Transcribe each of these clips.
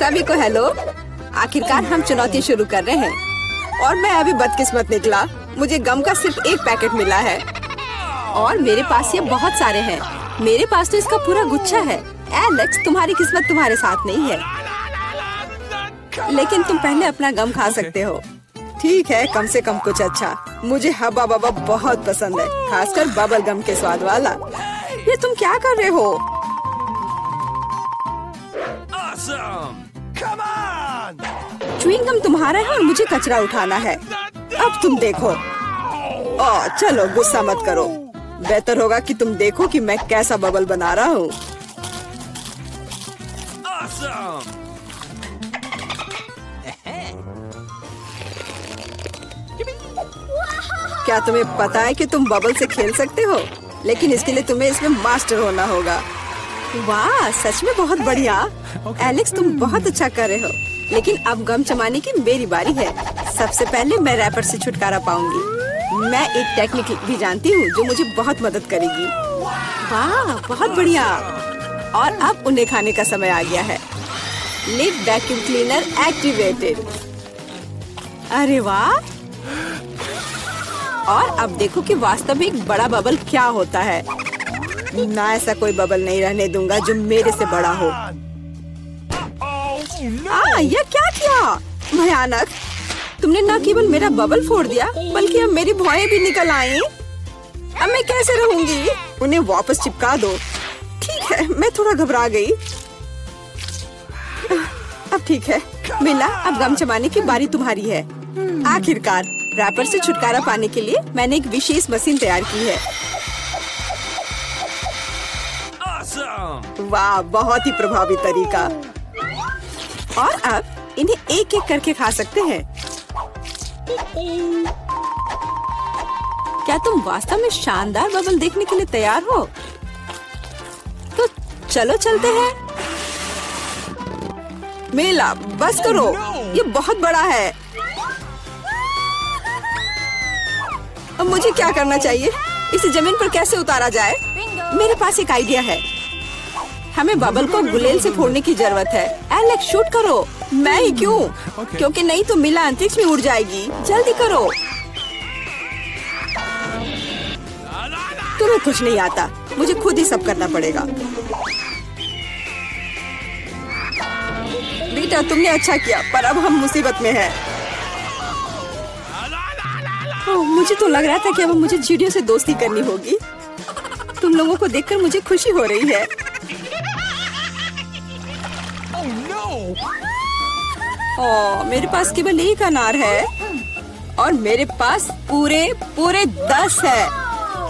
सभी को हेलो। आखिरकार हम चुनौती शुरू कर रहे हैं और मैं अभी बदकिस्मत निकला। मुझे गम का सिर्फ एक पैकेट मिला है और मेरे पास ये बहुत सारे हैं। मेरे पास तो इसका पूरा गुच्छा है। एलेक्स, तुम्हारी किस्मत तुम्हारे साथ नहीं है, लेकिन तुम पहले अपना गम खा सकते हो। ठीक है, कम से कम कुछ अच्छा। मुझे हब्बा बब्बा बहुत पसंद है, खासकर बबल गम के स्वाद वाला। ये तुम क्या कर रहे हो? च्युइंग गम तुम्हारा है और मुझे कचरा उठाना है। अब तुम देखो। चलो गुस्सा मत करो। बेहतर होगा कि तुम देखो कि मैं कैसा बबल बना रहा हूँ। क्या तुम्हें पता है कि तुम बबल से खेल सकते हो? लेकिन इसके लिए तुम्हें इसमें मास्टर होना होगा। वाह, सच में बहुत बढ़िया। एलेक्स, तुम बहुत अच्छा कर रहे हो। लेकिन अब गम चबाने की मेरी बारी है। सबसे पहले मैं रैपर से छुटकारा पाऊंगी। मैं एक टेक्निक भी जानती हूँ जो मुझे बहुत मदद करेगी। वाह, बहुत बढ़िया। और अब उन्हें खाने का समय आ गया है। Lid vacuum cleaner activated. अरे वाह। और अब देखो कि वास्तव में एक बड़ा बबल क्या होता है। ना, ऐसा कोई बबल नहीं रहने दूंगा जो मेरे से बड़ा हो। यह क्या किया? भयानक। तुमने न केवल मेरा बबल फोड़ दिया, बल्कि अब मेरी भौएं भी निकल आई। अब मैं कैसे रहूंगी? उन्हें वापस चिपका दो। ठीक है, मैं थोड़ा घबरा गई। अब ठीक है मिला, अब गम चबाने की बारी तुम्हारी है। आखिरकार रैपर से छुटकारा पाने के लिए मैंने एक विशेष मशीन तैयार की है। वाह, बहुत ही प्रभावी तरीका। और अब इन्हें एक एक करके खा सकते हैं। क्या तुम वास्तव में शानदार बबल देखने के लिए तैयार हो? तो चलो चलते हैं। मेला, बस करो, ये बहुत बड़ा है। अब मुझे क्या करना चाहिए? इसे जमीन पर कैसे उतारा जाए? मेरे पास एक आइडिया है। हमें बबल को गुलेल से फोड़ने की जरूरत है। एलेक्स, शूट करो। मैं ही क्यों? क्योंकि नहीं तो मिला अंतरिक्ष में उड़ जाएगी। जल्दी करो। तुम्हें कुछ नहीं आता, मुझे खुद ही सब करना पड़ेगा। बेटा, तुमने अच्छा किया, पर अब हम मुसीबत में हैं। मुझे तो लग रहा था कि अब मुझे चिड़ियों से दोस्ती करनी होगी। तुम लोगों को देखकर मुझे खुशी हो रही है। मेरे पास केवल एक अनार है और मेरे पास पूरे 10 है।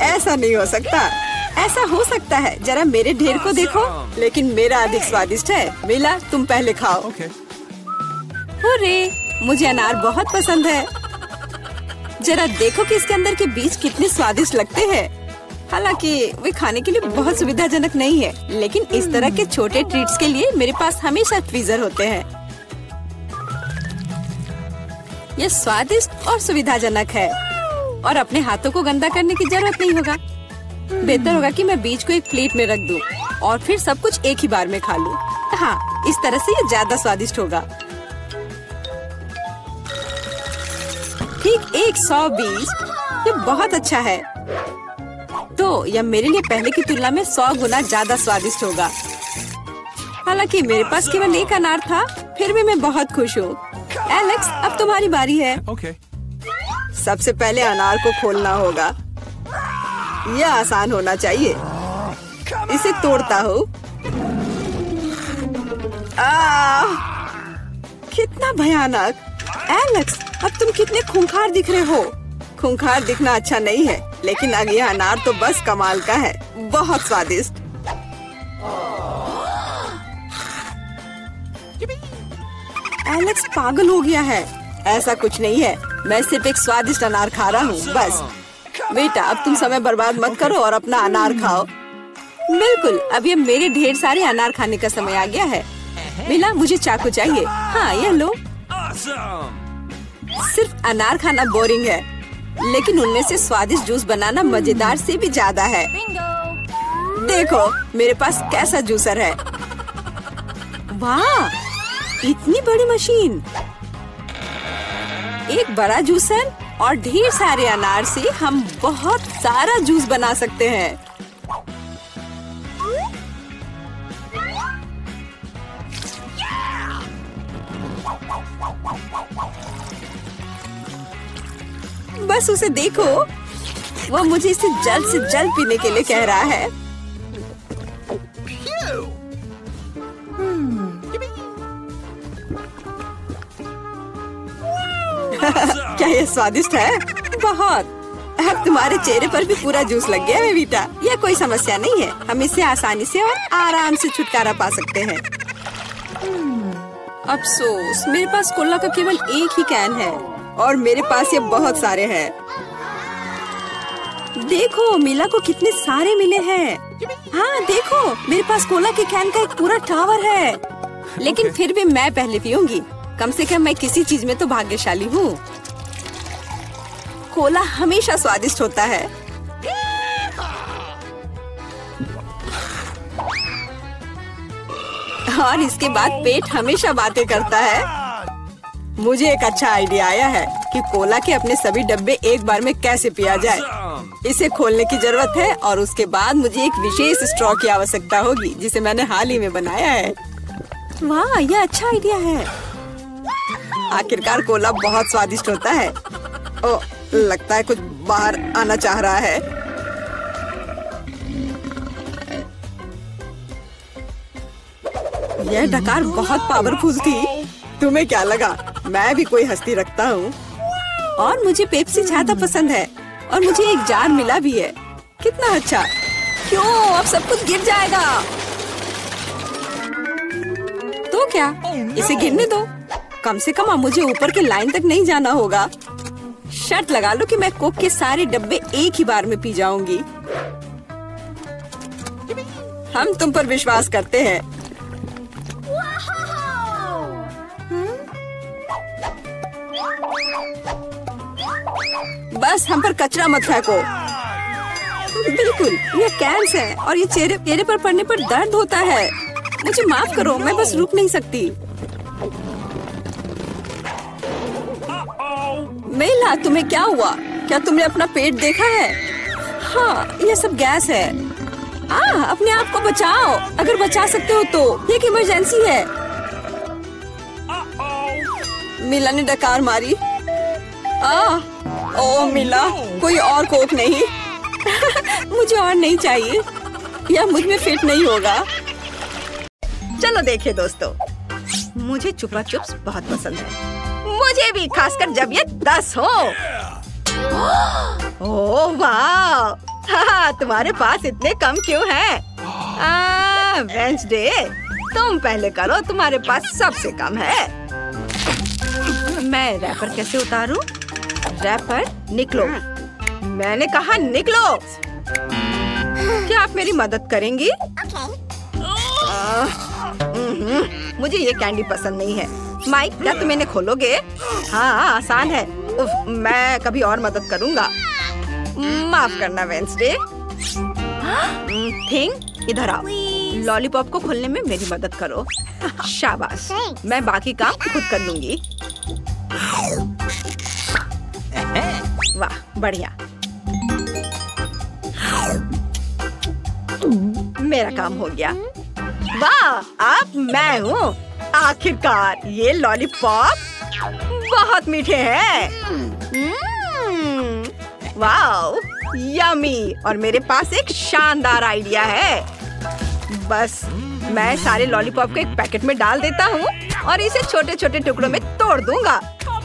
ऐसा नहीं हो सकता। ऐसा हो सकता है, जरा मेरे ढेर को देखो। लेकिन मेरा अधिक स्वादिष्ट है। मिला, तुम पहले खाओ। हुर्रे, मुझे अनार बहुत पसंद है। जरा देखो कि इसके अंदर के बीज कितने स्वादिष्ट लगते हैं। हालांकि वे खाने के लिए बहुत सुविधाजनक नहीं है, लेकिन इस तरह के छोटे ट्रीट्स के लिए मेरे पास हमेशा ट्वीजर होते हैं। यह स्वादिष्ट और सुविधाजनक है और अपने हाथों को गंदा करने की जरूरत नहीं होगा। बेहतर होगा कि मैं बीज को एक प्लेट में रख दूं और फिर सब कुछ एक ही बार में खा लूं। हाँ, इस तरह से ये ज्यादा स्वादिष्ट होगा। ठीक 120। ये बहुत अच्छा है। तो यह मेरे लिए पहले की तुलना में 100 गुना ज्यादा स्वादिष्ट होगा। हालांकि मेरे पास केवल एक अनार था, फिर भी मैं बहुत खुश हूँ। एलेक्स, अब तुम्हारी बारी है। सबसे पहले अनार को खोलना होगा। यह आसान होना चाहिए। इसे तोड़ता हूँ। कितना भयानक। एलेक्स, अब तुम कितने खूंखार दिख रहे हो। खूंखार दिखना अच्छा नहीं है, लेकिन अब यह अनार तो बस कमाल का है। बहुत स्वादिष्ट। एलेक्स पागल हो गया है। ऐसा कुछ नहीं है, मैं सिर्फ एक स्वादिष्ट अनार खा रहा हूँ, बस। बेटा, अब तुम समय बर्बाद मत करो और अपना अनार खाओ। बिल्कुल, अब ये मेरे ढेर सारे अनार खाने का समय आ गया है। मिला, मुझे चाकू चाहिए। हाँ, यह लो। सिर्फ अनार खाना बोरिंग है, लेकिन उनमें से स्वादिष्ट जूस बनाना मजेदार से भी ज्यादा है। देखो मेरे पास कैसा जूसर है। वाह, इतनी बड़ी मशीन, एक बड़ा जूसर और ढेर सारे अनार से हम बहुत सारा जूस बना सकते हैं। बस उसे देखो, वो मुझे इसे जल्द से जल्द पीने के लिए कह रहा है। क्या ये स्वादिष्ट है? बहुत। अब तुम्हारे चेहरे पर भी पूरा जूस लग गया है वीटा। यह कोई समस्या नहीं है, हम इससे आसानी से और आराम से छुटकारा पा सकते हैं। अफसोस, मेरे पास कोला का केवल एक ही कैन है और मेरे पास ये बहुत सारे हैं। देखो मीला को कितने सारे मिले हैं। हाँ देखो, मेरे पास कोला के कैन का एक पूरा टावर है। लेकिन फिर भी मैं पहले पीऊंगी। कम से कम मैं किसी चीज में तो भाग्यशाली हूँ। कोला हमेशा स्वादिष्ट होता है। और इसके बाद पेट हमेशा बातें करता है। मुझे एक अच्छा आइडिया आया है कि कोला के अपने सभी डब्बे एक बार में कैसे पिया जाए। इसे खोलने की जरूरत है और उसके बाद मुझे एक विशेष स्ट्रॉ की आवश्यकता होगी जिसे मैंने हाल ही में बनाया है। वाह, यह अच्छा आइडिया है। आखिरकार कोला बहुत स्वादिष्ट होता है। ओह, लगता है कुछ बाहर आना चाह रहा है। यह डकार बहुत पावरफुल थी। तुम्हें क्या लगा मैं भी कोई हस्ती रखता हूँ? और मुझे पेप्सी ज्यादा पसंद है और मुझे एक जार मिला भी है। कितना अच्छा। क्यों, अब सब कुछ गिर जाएगा। तो क्या, इसे गिरने दो। कम से कम अब मुझे ऊपर के लाइन तक नहीं जाना होगा। शर्त लगा लो कि मैं कोक के सारे डब्बे एक ही बार में पी जाऊंगी। हम तुम पर विश्वास करते हैं। बस हम पर कचरा मत फेंको। बिल्कुल, ये कैंस है और ये चेहरे पर पड़ने पर दर्द होता है। मुझे माफ करो, मैं बस रुक नहीं सकती। मेला, तुम्हें क्या हुआ? क्या तुमने अपना पेट देखा है? हाँ, ये सब गैस है। अपने आप को बचाओ, अगर बचा सकते हो तो। ये एक इमरजेंसी है। मिला ने डकार मारी। ओ मिला, कोई और कोक नहीं? मुझे और नहीं चाहिए, यह मुझ में फिट नहीं होगा। चलो देखें दोस्तों, मुझे चुपा चुप्स बहुत पसंद है। मुझे भी, खासकर जब ये 10 हो। ओह वाह, तुम्हारे पास इतने कम क्यों हैं? वेंसडे, तुम पहले करो, तुम्हारे पास सबसे कम है। मैं रैपर कैसे उतारूं? रैपर, निकलो। मैंने कहा निकलो। क्या आप मेरी मदद करेंगी? मुझे ये कैंडी पसंद नहीं है। माइक, क्या तुम इन्हें खोलोगे? हाँ, आसान है। मैं कभी और मदद करूँगा। माफ करना वेंसडे। थिंग, इधर आओ। लॉलीपॉप को खोलने में मेरी मदद करो। शाबाश, मैं बाकी काम खुद कर लूंगी। वाह, बढ़िया। मेरा काम हो गया। वाह, अब मैं हूँ। आखिरकार ये लॉलीपॉप बहुत मीठे हैं। Wow, yummy. और मेरे पास एक शानदार आइडिया है। बस मैं सारे लॉलीपॉप को एक पैकेट में डाल देता हूँ और इसे छोटे छोटे टुकड़ों में तोड़ दूंगा।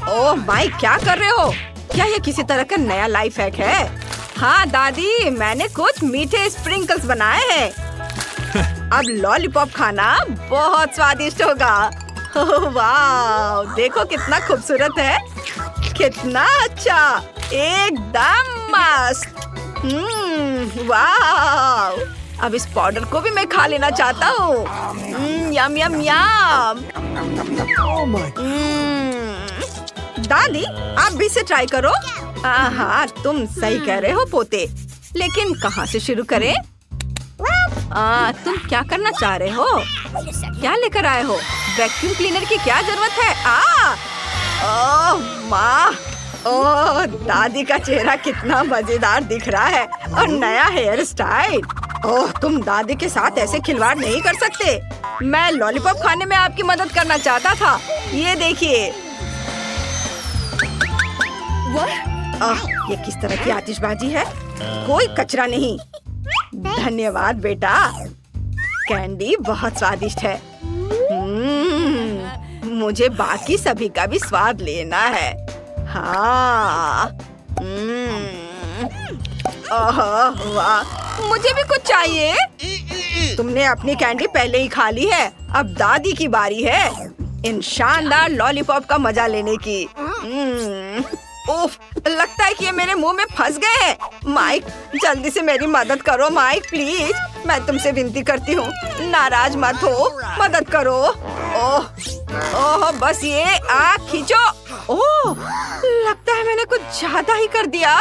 ओह माई, क्या कर रहे हो? क्या ये किसी तरह का नया लाइफ हैक है? हाँ दादी, मैंने कुछ मीठे स्प्रिंकल्स बनाए हैं। अब लॉलीपॉप खाना बहुत स्वादिष्ट होगा। वाह, देखो कितना खूबसूरत है। कितना अच्छा, एकदम मस्त। वाह, अब इस पाउडर को भी मैं खा लेना चाहता हूँ। यम यम यम। दादी, आप भी इसे ट्राई करो। हाँ, तुम सही कह रहे हो पोते, लेकिन कहाँ से शुरू करें? तुम क्या करना चाह रहे हो? क्या लेकर आए हो? वैक्यूम क्लीनर की क्या जरूरत है? ओह माँ, ओह दादी का चेहरा कितना मजेदार दिख रहा है और नया हेयर स्टाइल। ओह तुम दादी के साथ ऐसे खिलवाड़ नहीं कर सकते। मैं लॉलीपॉप खाने में आपकी मदद करना चाहता था। ये देखिए। ये किस तरह की आतिशबाजी है? कोई कचरा नहीं। धन्यवाद बेटा, कैंडी बहुत स्वादिष्ट है। मुझे बाकी सभी का भी स्वाद लेना है। हाँ। वाह, मुझे भी कुछ चाहिए। तुमने अपनी कैंडी पहले ही खा ली है, अब दादी की बारी है इन शानदार लॉलीपॉप का मजा लेने की। उफ, लगता है कि ये मेरे मुंह में फंस गए हैं। माइक, जल्दी से मेरी मदद करो माइक, प्लीज। मैं तुमसे विनती करती हूँ, नाराज मत हो, मदद करो। ओह, बस ये आँख खींचो। ओह, लगता है मैंने कुछ ज्यादा ही कर दिया।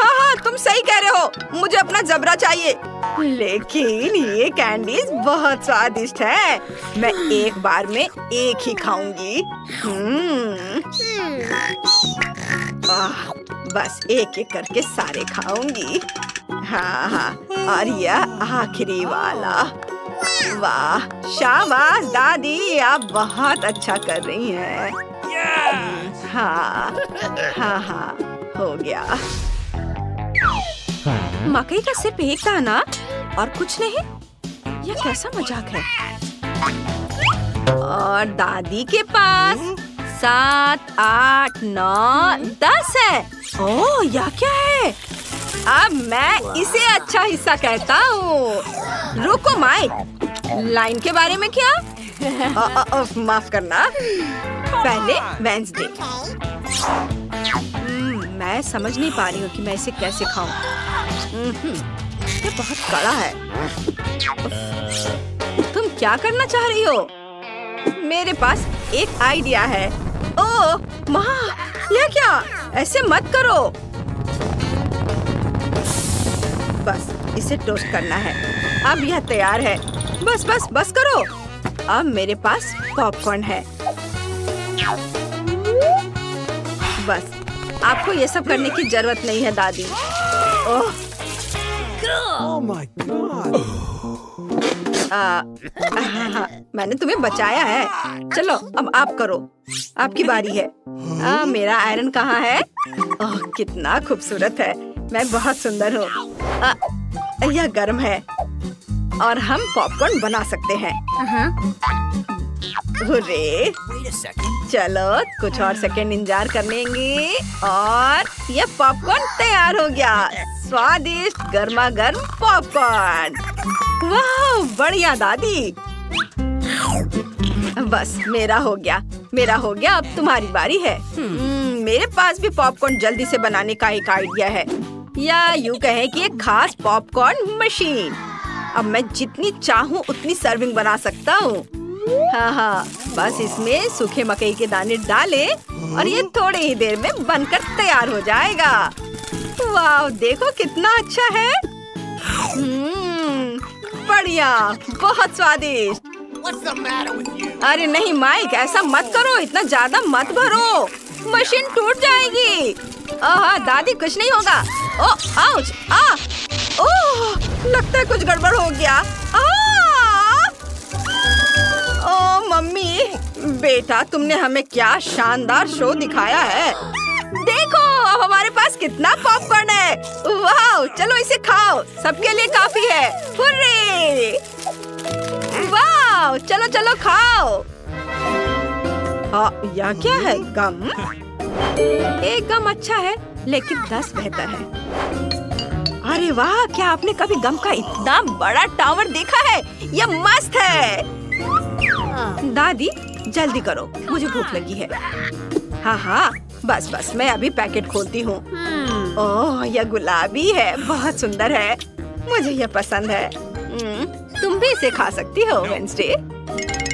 हाँ, तुम सही कह रहे हो, मुझे अपना जबरा चाहिए। लेकिन ये कैंडीज बहुत स्वादिष्ट है। मैं एक बार में एक ही खाऊंगी। बस एक एक करके सारे खाऊंगी। हाँ, और यह आखिरी वाला। वाह, शाबाश दादी, आप बहुत अच्छा कर रही हैं। हाँ, हो गया। मकई का सिर्फ एक दाना और कुछ नहीं? यह कैसा मजाक है? और दादी के पास 7, 8, 9, 10 है। ओह, यह क्या है? अब मैं इसे अच्छा हिस्सा कहता हूँ। रुको माइक, लाइन के बारे में क्या? माफ करना, पहले वेंसडे। मैं समझ नहीं पा रही हूँ कि मैं इसे कैसे खाऊं। ये बहुत कड़ा है। तुम क्या करना चाह रही हो? मेरे पास एक आइडिया है। ओह माँ, यह क्या? ऐसे मत करो। बस इसे टोस्ट करना है। अब यह तैयार है। बस करो। अब मेरे पास पॉपकॉर्न है। बस आपको ये सब करने की जरूरत नहीं है दादी। Oh my God. मैंने तुम्हें बचाया है। चलो अब आप करो, आपकी बारी है। मेरा आयरन कहाँ है? ओह कितना खूबसूरत है। मैं बहुत सुंदर हूँ। यह गर्म है और हम पॉपकॉर्न बना सकते हैं। हुर्रे! चलो कुछ और सेकंड इंतजार कर लेंगे और यह पॉपकॉर्न तैयार हो गया। स्वादिष्ट गर्मा गर्म पॉपकॉर्न। वाह, बढ़िया दादी। बस मेरा हो गया। अब तुम्हारी बारी है। मेरे पास भी पॉपकॉर्न जल्दी से बनाने का एक आइडिया है, या यूँ कहें कि एक खास पॉपकॉर्न मशीन। अब मैं जितनी चाहूँ उतनी सर्विंग बना सकता हूँ। हाँ, बस इसमें सूखे मकई के दाने डाले और ये थोड़ी ही देर में बनकर तैयार हो जाएगा। वाह, देखो कितना अच्छा है। बढ़िया, बहुत स्वादिष्ट। अरे नहीं माइक, ऐसा मत करो, इतना ज्यादा मत भरो, मशीन टूट जाएगी। दादी कुछ नहीं होगा। ओह आउच! ओह, लगता है कुछ गड़बड़ हो गया। ओह मम्मी, बेटा तुमने हमें क्या शानदार शो दिखाया है। देखो अब हमारे पास कितना पॉपकॉर्न है। वाह, चलो इसे खाओ, सबके लिए काफी है। हुर्रे! वाह, चलो खाओ। यह क्या है? गम? एक गम अच्छा है लेकिन 10 बेहतर है। अरे वाह, क्या आपने कभी गम का इतना बड़ा टावर देखा है? यह मस्त है। दादी जल्दी करो, मुझे भूख लगी है। हाँ, बस मैं अभी पैकेट खोलती हूँ। ओह, यह गुलाबी है, बहुत सुंदर है, मुझे यह पसंद है। तुम भी इसे खा सकती हो वेंसडे।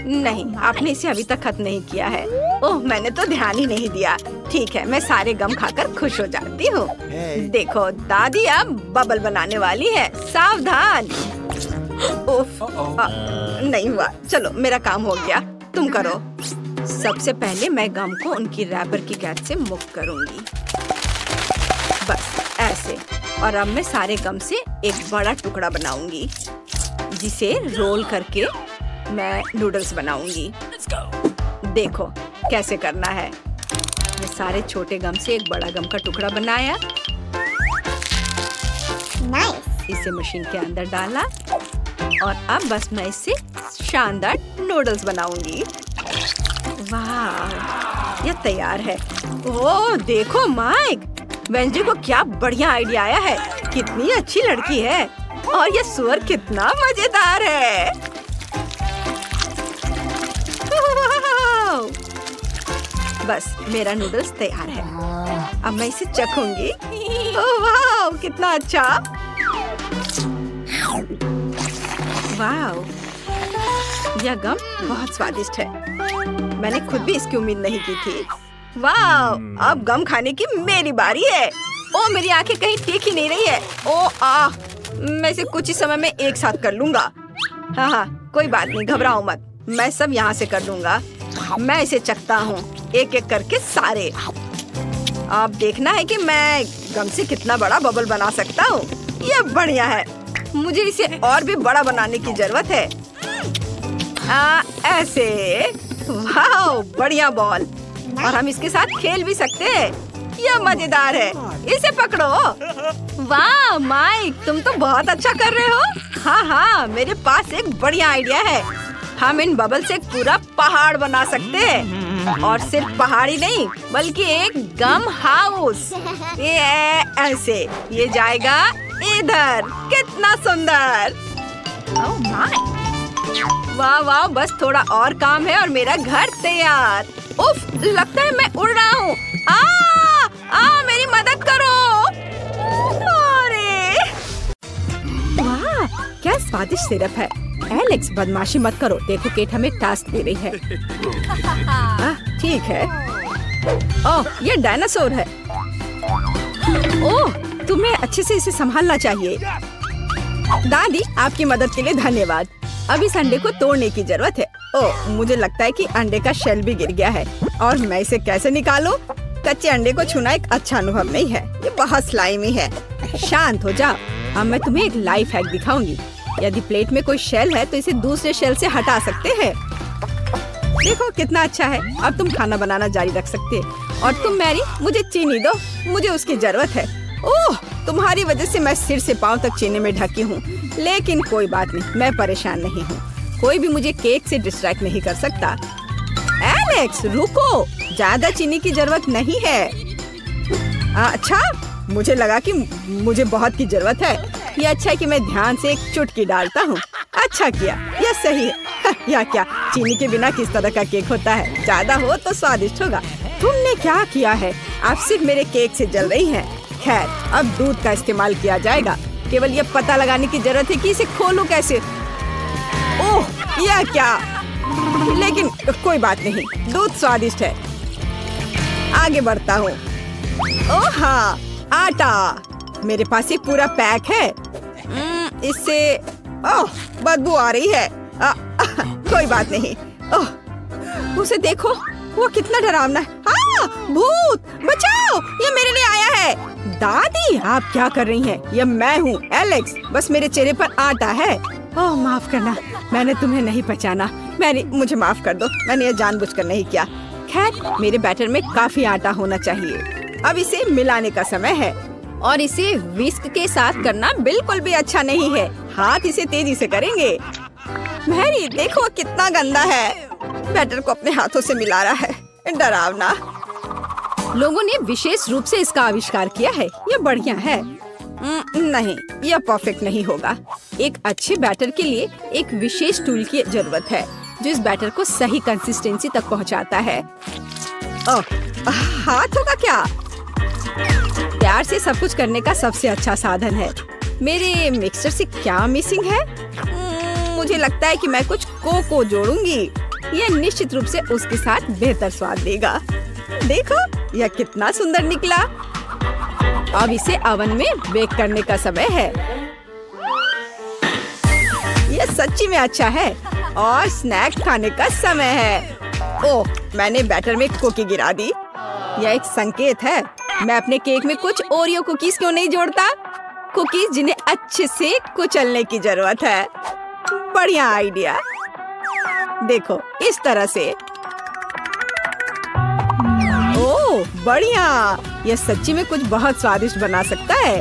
नहीं, आपने इसे अभी तक खत्म नहीं किया है। ओह, मैंने तो ध्यान ही नहीं दिया। ठीक है, मैं सारे गम खाकर खुश हो जाती हूँ। देखो दादी अब बबल बनाने वाली है, सावधान। उफ, नहीं हुआ। चलो मेरा काम हो गया, तुम करो। सबसे पहले मैं गम को उनकी रैपर की कैद से मुक्त करूंगी, बस ऐसे। और अब मैं सारे गम से एक बड़ा टुकड़ा बनाऊंगी, जिसे रोल करके मैं नूडल्स बनाऊंगी। देखो कैसे करना है। मैं सारे छोटे गम से एक बड़ा गम का टुकड़ा बनाया। इसे मशीन के अंदर डाला और अब बस मैं इससे शानदार नूडल्स बनाऊंगी। वाह, ये तैयार है। ओह देखो माइक, वेंसडे को क्या बढ़िया आइडिया आया है। कितनी अच्छी लड़की है और ये सुअर कितना मजेदार है। बस मेरा नूडल्स तैयार है। अब मैं इसे चखूंगी। ओह वाह, कितना अच्छा। वाह, यह गम बहुत स्वादिष्ट है। मैंने खुद भी इसकी उम्मीद नहीं की थी। वाह, अब गम खाने की मेरी बारी है। ओ मेरी आंखें कहीं टिक ही नहीं रही है। ओ मैं इसे कुछ ही समय में एक साथ कर लूंगा। हाँ, कोई बात नहीं, घबराओ मत। मैं सब यहाँ से कर लूंगा। मैं इसे चखता हूँ, एक एक करके सारे। अब देखना है कि मैं गम से कितना बड़ा बबल बना सकता हूँ। यह बढ़िया है। मुझे इसे और भी बड़ा बनाने की जरूरत है। ऐसे। वाह, बढ़िया बॉल। और हम इसके साथ खेल भी सकते हैं। यह मजेदार है। इसे पकड़ो। वाह माइक, तुम तो बहुत अच्छा कर रहे हो। हाँ, मेरे पास एक बढ़िया आइडिया है। हम इन बबल से एक पूरा पहाड़ बना सकते हैं। और सिर्फ पहाड़ी नहीं, बल्कि एक गम हाउस। ये ऐसे, ये जाएगा इधर। कितना सुंदर। ओह माय, वाह वाह, बस थोड़ा और काम है और मेरा घर तैयार। उफ, लगता है मैं उड़ रहा हूँ। मेरी मदद करो। अरे वाह, क्या स्वादिष्ट सिरप है। एलेक्स, बदमाशी मत करो। देखो केट हमें टास्क दे रही है। ठीक है। ओह, ये डायनासोर है। ओह, तुम्हें अच्छे से इसे संभालना चाहिए। दादी, आपकी मदद के लिए धन्यवाद। अब इस अंडे को तोड़ने की जरूरत है। ओह, मुझे लगता है कि अंडे का शेल भी गिर गया है और मैं इसे कैसे निकालूं? कच्चे अंडे को छूना एक अच्छा अनुभव नहीं है। ये बहुत स्लाइमी है। शांत हो जाओ। अब मैं तुम्हें एक लाइफ हैक दिखाऊंगी। यदि प्लेट में कोई शेल है तो इसे दूसरे शेल से हटा सकते हैं। देखो कितना अच्छा है। अब तुम खाना बनाना जारी रख सकते हैं। और तुम मैरी, मुझे चीनी दो, मुझे उसकी जरूरत है। ओह, तुम्हारी वजह से मैं सिर से पांव तक चीनी में ढकी हूँ। लेकिन कोई बात नहीं, मैं परेशान नहीं हूँ। कोई भी मुझे केक से डिस्ट्रैक्ट नहीं कर सकता। एलेक्स रुको, ज्यादा चीनी की जरूरत नहीं है। अच्छा, मुझे लगा कि मुझे बहुत की जरूरत है। ये अच्छा है कि मैं ध्यान से एक चुटकी डालता हूँ। अच्छा किया, यह सही है। या क्या, चीनी के बिना किस तरह का केक होता है? ज्यादा हो तो स्वादिष्ट होगा। तुमने क्या किया है? आप सिर्फ मेरे केक से जल रही हैं। खैर, अब दूध का इस्तेमाल किया जाएगा। केवल ये पता लगाने की जरूरत है कि इसे खोलूं कैसे। ओह, यह क्या? लेकिन कोई बात नहीं, दूध स्वादिष्ट है। आगे बढ़ता हूँ। ओह हाँ, आटा। मेरे पास एक पूरा पैक है। इससे ओह, बदबू आ रही है। कोई बात नहीं। ओह, उसे देखो, वो कितना डरावना है। भूत, बचाओ, ये मेरे लिए आया है। दादी, आप क्या कर रही हैं? ये मैं हूँ, एलेक्स। बस मेरे चेहरे पर आटा है। ओह, माफ करना, मैंने तुम्हें नहीं पहचाना। मुझे माफ कर दो, मैंने ये जानबूझकर नहीं किया। खैर, मेरे बैटर में काफी आटा होना चाहिए। अब इसे मिलाने का समय है। और इसे विस्क के साथ करना बिल्कुल भी अच्छा नहीं है। हाथ इसे तेजी से करेंगे। मैरी, देखो कितना गंदा है। बैटर को अपने हाथों से मिला रहा है। डरावना। लोगों ने विशेष रूप से इसका आविष्कार किया है। ये बढ़िया है। नहीं, यह परफेक्ट नहीं होगा। एक अच्छे बैटर के लिए एक विशेष टूल की जरूरत है, जो इस बैटर को सही कंसिस्टेंसी तक पहुंचाता है। हाथों का क्या? प्यार से सब कुछ करने का सबसे अच्छा साधन है। मेरे मिक्सचर से क्या मिसिंग है? मुझे लगता है कि मैं कुछ कोको जोड़ूंगी। यह निश्चित रूप से उसके साथ बेहतर स्वाद देगा। देखो, यह कितना सुंदर निकला। अब इसे ओवन में बेक करने का समय है। सच्ची में अच्छा है और स्नैक खाने का समय है। ओह, मैंने बैटर में कुकी गिरा दी। यह एक संकेत है। मैं अपने केक में कुछ ओरियो कुकीज क्यों नहीं जोड़ता? कुकीज जिन्हें अच्छे से कुचलने की जरूरत है। बढ़िया आइडिया। देखो, इस तरह से। ओह, बढ़िया। यह सच्ची में कुछ बहुत स्वादिष्ट बना सकता है।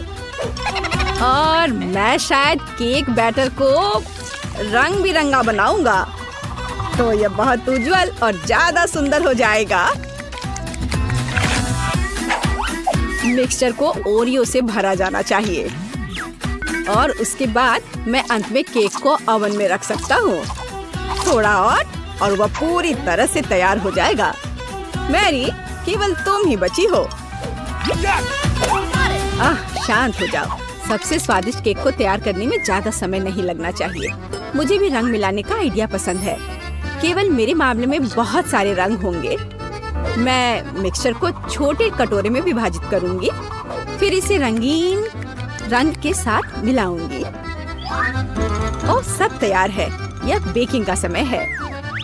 और मैं शायद केक बैटर को रंग बिरंगा बनाऊंगा, तो यह बहुत उज्जवल और ज्यादा सुंदर हो जाएगा। मिक्सचर को ओरियो से भरा जाना चाहिए और उसके बाद मैं अंत में केक को ओवन में रख सकता हूँ। थोड़ा और वह पूरी तरह से तैयार हो जाएगा। मैरी, केवल तुम ही बची हो। शांत हो जाओ। सबसे स्वादिष्ट केक को तैयार करने में ज्यादा समय नहीं लगना चाहिए। मुझे भी रंग मिलाने का आइडिया पसंद है। केवल मेरे मामले में बहुत सारे रंग होंगे। मैं मिक्सचर को छोटे कटोरे में विभाजित करूंगी, फिर इसे रंगीन रंग के साथ मिलाऊंगी। ओह, सब तैयार है। यह बेकिंग का समय है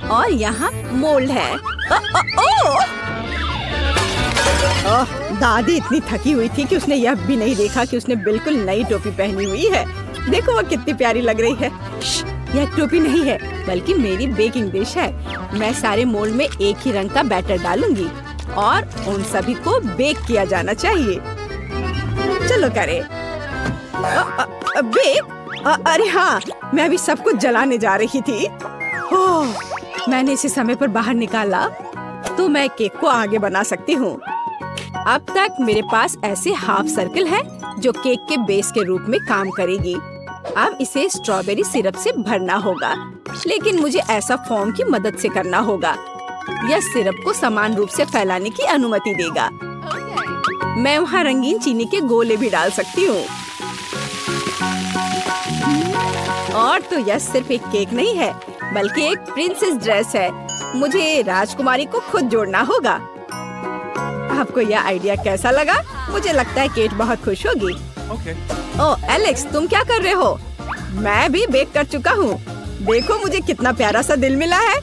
और यहाँ मोल्ड है। ओह, दादी इतनी थकी हुई थी कि उसने यह भी नहीं देखा कि उसने बिल्कुल नई टोपी पहनी हुई है। देखो वह कितनी प्यारी लग रही है। यह टोपी नहीं है, बल्कि मेरी बेकिंग डिश है। मैं सारे मोल्ड में एक ही रंग का बैटर डालूंगी और उन सभी को बेक किया जाना चाहिए। चलो करें। बेक? अरे हाँ, मैं अभी सब कुछ जलाने जा रही थी। ओह, मैंने इसे समय पर बाहर निकाला तो मैं केक को आगे बना सकती हूँ। अब तक मेरे पास ऐसे हाफ सर्कल है जो केक के बेस के रूप में काम करेगी। अब इसे स्ट्रॉबेरी सिरप से भरना होगा, लेकिन मुझे ऐसा फोम की मदद से करना होगा। यह सिरप को समान रूप से फैलाने की अनुमति देगा। मैं वहाँ रंगीन चीनी के गोले भी डाल सकती हूँ। और तो यह सिर्फ एक केक नहीं है, बल्कि एक प्रिंसेस ड्रेस है। मुझे राजकुमारी को खुद जोड़ना होगा। आपको यह आइडिया कैसा लगा? मुझे लगता है केट बहुत खुश होगी। ओह एलेक्स, तुम क्या कर रहे हो? मैं भी बेक कर चुका हूँ। देखो मुझे कितना प्यारा सा दिल मिला है।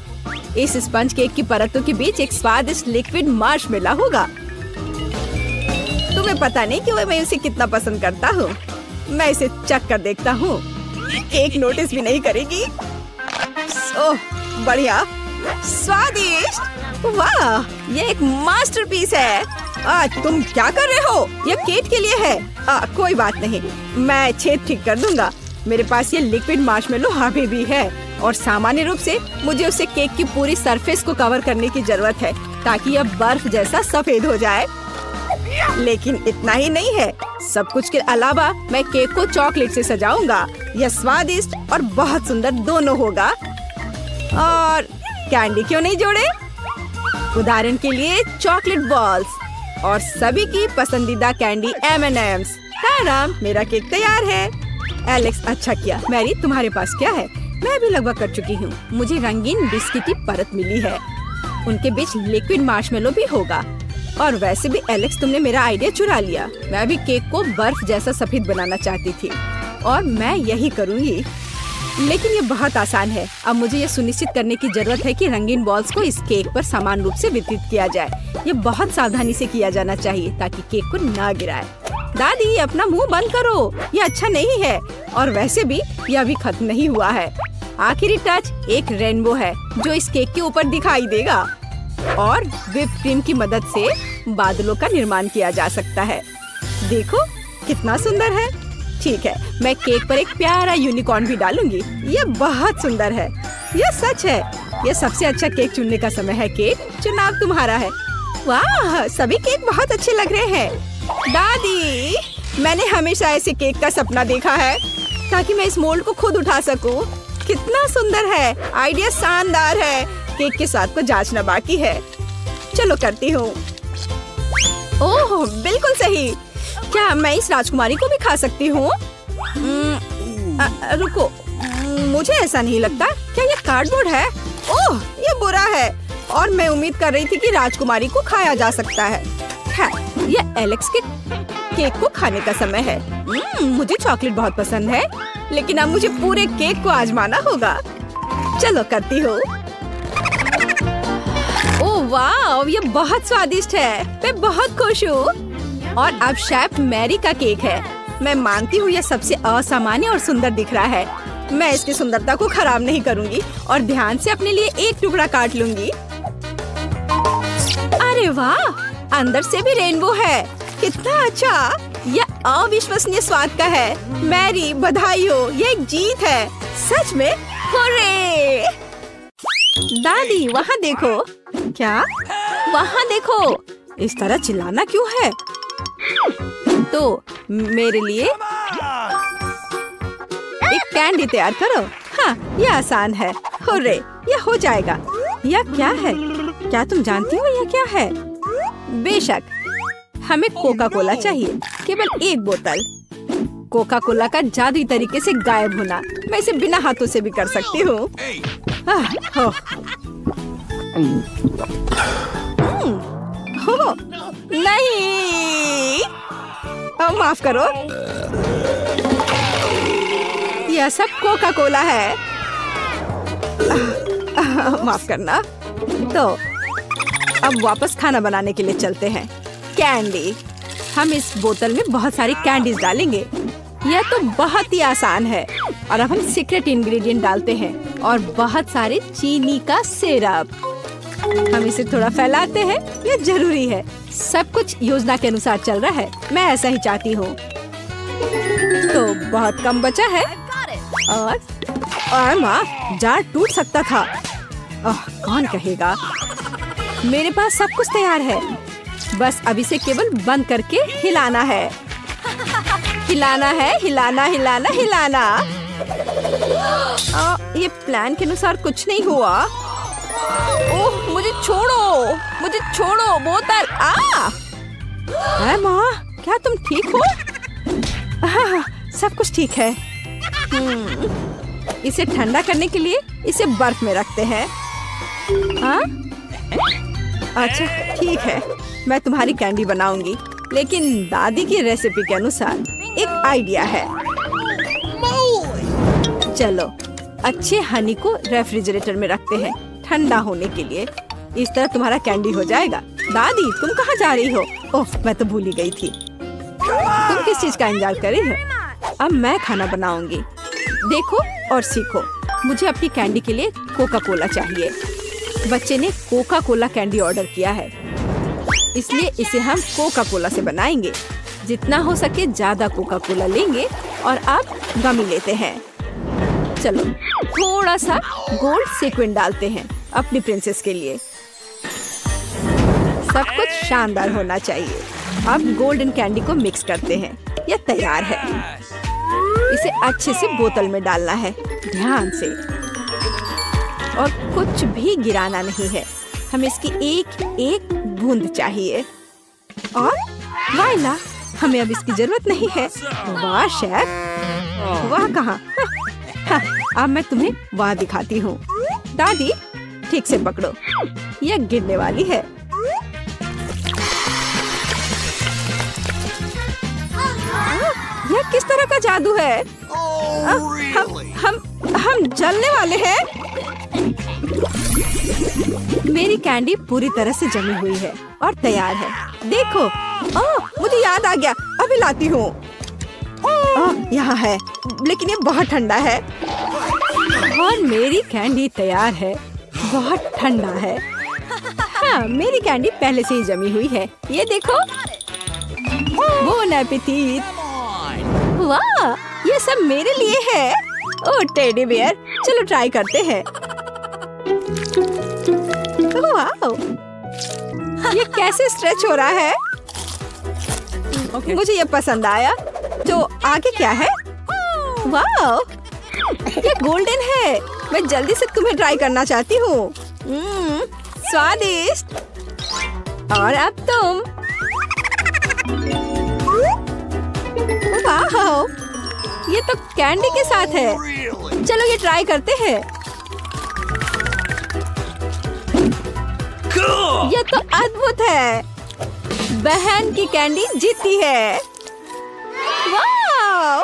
इस स्पंज केक की परतों के बीच एक स्वादिष्ट लिक्विड मार्शमेलो होगा। तुम्हें पता नहीं कि मैं इसे कितना पसंद करता हूँ। मैं इसे चख कर देखता हूँ। एक नोटिस भी नहीं करेगी। ओह बढ़िया, स्वादिष्ट। वाह, ये एक मास्टरपीस है। तुम क्या कर रहे हो? यह केक के लिए है। कोई बात नहीं, मैं छेद ठीक कर दूंगा। मेरे पास ये लिक्विड मार्शमेलो अभी भी है और सामान्य रूप से मुझे उसे केक की पूरी सरफेस को कवर करने की जरूरत है ताकि यह बर्फ जैसा सफेद हो जाए। लेकिन इतना ही नहीं है, सब कुछ के अलावा मैं केक को चॉकलेट से सजाऊंगा। यह स्वादिष्ट और बहुत सुंदर दोनों होगा। और कैंडी क्यों नहीं जोड़े? उदाहरण के लिए चॉकलेट बॉल्स और सभी की पसंदीदा कैंडी M&M's। ताराम, मेरा केक तैयार है। एलेक्स, अच्छा किया। मैरी, तुम्हारे पास क्या है? मैं भी लगभग कर चुकी हूँ। मुझे रंगीन बिस्किट की परत मिली है। उनके बीच लिक्विड मार्शमेलो भी होगा। और वैसे भी एलेक्स, तुमने मेरा आइडिया चुरा लिया। मैं भी केक को बर्फ जैसा सफेद बनाना चाहती थी और मैं यही करूँगी। लेकिन ये बहुत आसान है। अब मुझे ये सुनिश्चित करने की जरूरत है कि रंगीन बॉल्स को इस केक पर समान रूप से वितरित किया जाए। ये बहुत सावधानी से किया जाना चाहिए ताकि केक को ना गिराए। दादी, अपना मुंह बंद करो, ये अच्छा नहीं है। और वैसे भी यह अभी खत्म नहीं हुआ है। आखिरी टच एक रेनबो है जो इस केक के ऊपर दिखाई देगा और व्हिप क्रीम की मदद से बादलों का निर्माण किया जा सकता है। देखो कितना सुंदर है। ठीक है, मैं केक पर एक प्यारा यूनिकॉर्न भी डालूंगी। ये बहुत सुंदर है। यह सच है। यह सबसे अच्छा केक चुनने का समय है। केक, चुनाव तुम्हारा है। वाह, सभी केक बहुत अच्छे लग रहे हैं। दादी, मैंने हमेशा ऐसे केक का सपना देखा है ताकि मैं इस मोल्ड को खुद उठा सकूं। कितना सुंदर है। आइडिया शानदार है। केक के साथ को जांचना बाकी है। चलो करती हूँ। ओह बिल्कुल सही। क्या मैं इस राजकुमारी को भी खा सकती हूँ? रुको, मुझे ऐसा नहीं लगता। क्या ये कार्डबोर्ड है? ओह, ये बुरा है और मैं उम्मीद कर रही थी कि राजकुमारी को खाया जा सकता है। ये एलेक्स के केक को खाने का समय है। मुझे चॉकलेट बहुत पसंद है। लेकिन अब मुझे पूरे केक को आजमाना होगा। चलो करती हूँ। ओह वाह, ये बहुत स्वादिष्ट है। मैं बहुत खुश हूँ। और अब शेफ मैरी का केक है। मैं मानती हूँ यह सबसे असामान्य और सुंदर दिख रहा है। मैं इसकी सुंदरता को खराब नहीं करूँगी और ध्यान से अपने लिए एक टुकड़ा काट लूंगी। अरे वाह, अंदर से भी रेनबो है। कितना अच्छा! यह अविश्वसनीय स्वाद का है। मैरी, बधाई हो, ये एक जीत है। सच में हुर्रे! दादी, वहाँ देखो। क्या? वहाँ देखो। इस तरह चिल्लाना क्यों है? तो मेरे लिए एक कैंडी तैयार करो। हाँ, यह आसान है। हुर्रे, यह हो जाएगा। यह क्या है? क्या तुम जानती हो यह क्या है? बेशक, हमें कोका कोला चाहिए। केवल एक बोतल। कोका कोला का जादुई तरीके से गायब होना। मैं इसे बिना हाथों से भी कर सकती हूँ। नहीं, माफ करो। यह सब कोका कोला है। माफ करना। तो अब वापस खाना बनाने के लिए चलते हैं। कैंडी, हम इस बोतल में बहुत सारी कैंडीज डालेंगे। यह तो बहुत ही आसान है। और अब हम सीक्रेट इंग्रेडिएंट डालते हैं और बहुत सारे चीनी का सिरप। हम इसे थोड़ा फैलाते हैं। यह जरूरी है। सब कुछ योजना के अनुसार चल रहा है। मैं ऐसा ही चाहती हूँ। तो बहुत कम बचा है। और माँ, जार टूट सकता था। कौन कहेगा? मेरे पास सब कुछ तैयार है। बस अब इसे केवल बंद करके हिलाना है। हिलाना है, हिलाना हिलाना हिलाना। ये प्लान के अनुसार कुछ नहीं हुआ। ओह, मुझे छोड़ो, मुझे छोड़ो बोतल। माँ, क्या तुम ठीक हो? सब कुछ ठीक है। इसे ठंडा करने के लिए इसे बर्फ में रखते हैं। अच्छा ठीक है, मैं तुम्हारी कैंडी बनाऊंगी, लेकिन दादी की रेसिपी के अनुसार। एक आइडिया है। चलो अच्छे हनी को रेफ्रिजरेटर में रखते हैं ठंडा होने के लिए। इस तरह तुम्हारा कैंडी हो जाएगा। दादी, तुम कहाँ जा रही हो? ओह, मैं तो भूल ही गई थी। तुम किस चीज का इंतजार कर रही हो? अब मैं खाना बनाऊंगी। देखो और सीखो। मुझे अपनी कैंडी के लिए कोका कोला चाहिए। बच्चे ने कोका कोला कैंडी ऑर्डर किया है, इसलिए इसे हम कोका कोला से बनाएंगे। जितना हो सके ज्यादा कोका कोला लेंगे और अब गमी लेते हैं। चलो थोड़ा सा गोल्ड सीक्वेंस डालते हैं अपनी प्रिंसेस के लिए। सब कुछ शानदार होना चाहिए। अब गोल्डन कैंडी को मिक्स करते हैं। यह तैयार है। इसे अच्छे से बोतल में डालना है, ध्यान से, और कुछ भी गिराना नहीं है। हमें इसकी एक एक बूंद चाहिए। और वाइला, हमें अब इसकी जरूरत नहीं है। वाह शेफ, वाह कहाँ? अब मैं तुम्हें वाह दिखाती हूँ। दादी, ठीक से पकड़ो, यह गिरने वाली है। यह किस तरह का जादू है? हम जलने वाले हैं। मेरी कैंडी पूरी तरह से जमी हुई है और तैयार है। देखो, मुझे याद आ गया, अभी लाती हूँ। यहाँ है, लेकिन ये बहुत ठंडा है। और मेरी कैंडी तैयार है। बहुत ठंडा है। हाँ, मेरी कैंडी पहले से ही जमी हुई है। ये देखो। Bone appétit. वाह, ये सब मेरे लिए है। ओह टेडी बियर, चलो ट्राई करते हैं। वाह, ये कैसे स्ट्रेच हो रहा है? मुझे ये पसंद आया। तो आगे क्या है? वाह, ये गोल्डन है। मैं जल्दी से तुम्हें ट्राई करना चाहती हूँ। स्वादिष्ट। और अब तुम। वाह, ये तो कैंडी के साथ है। चलो ये ट्राई करते हैं। ये तो अद्भुत है। बहन की कैंडी जीती है। वाह!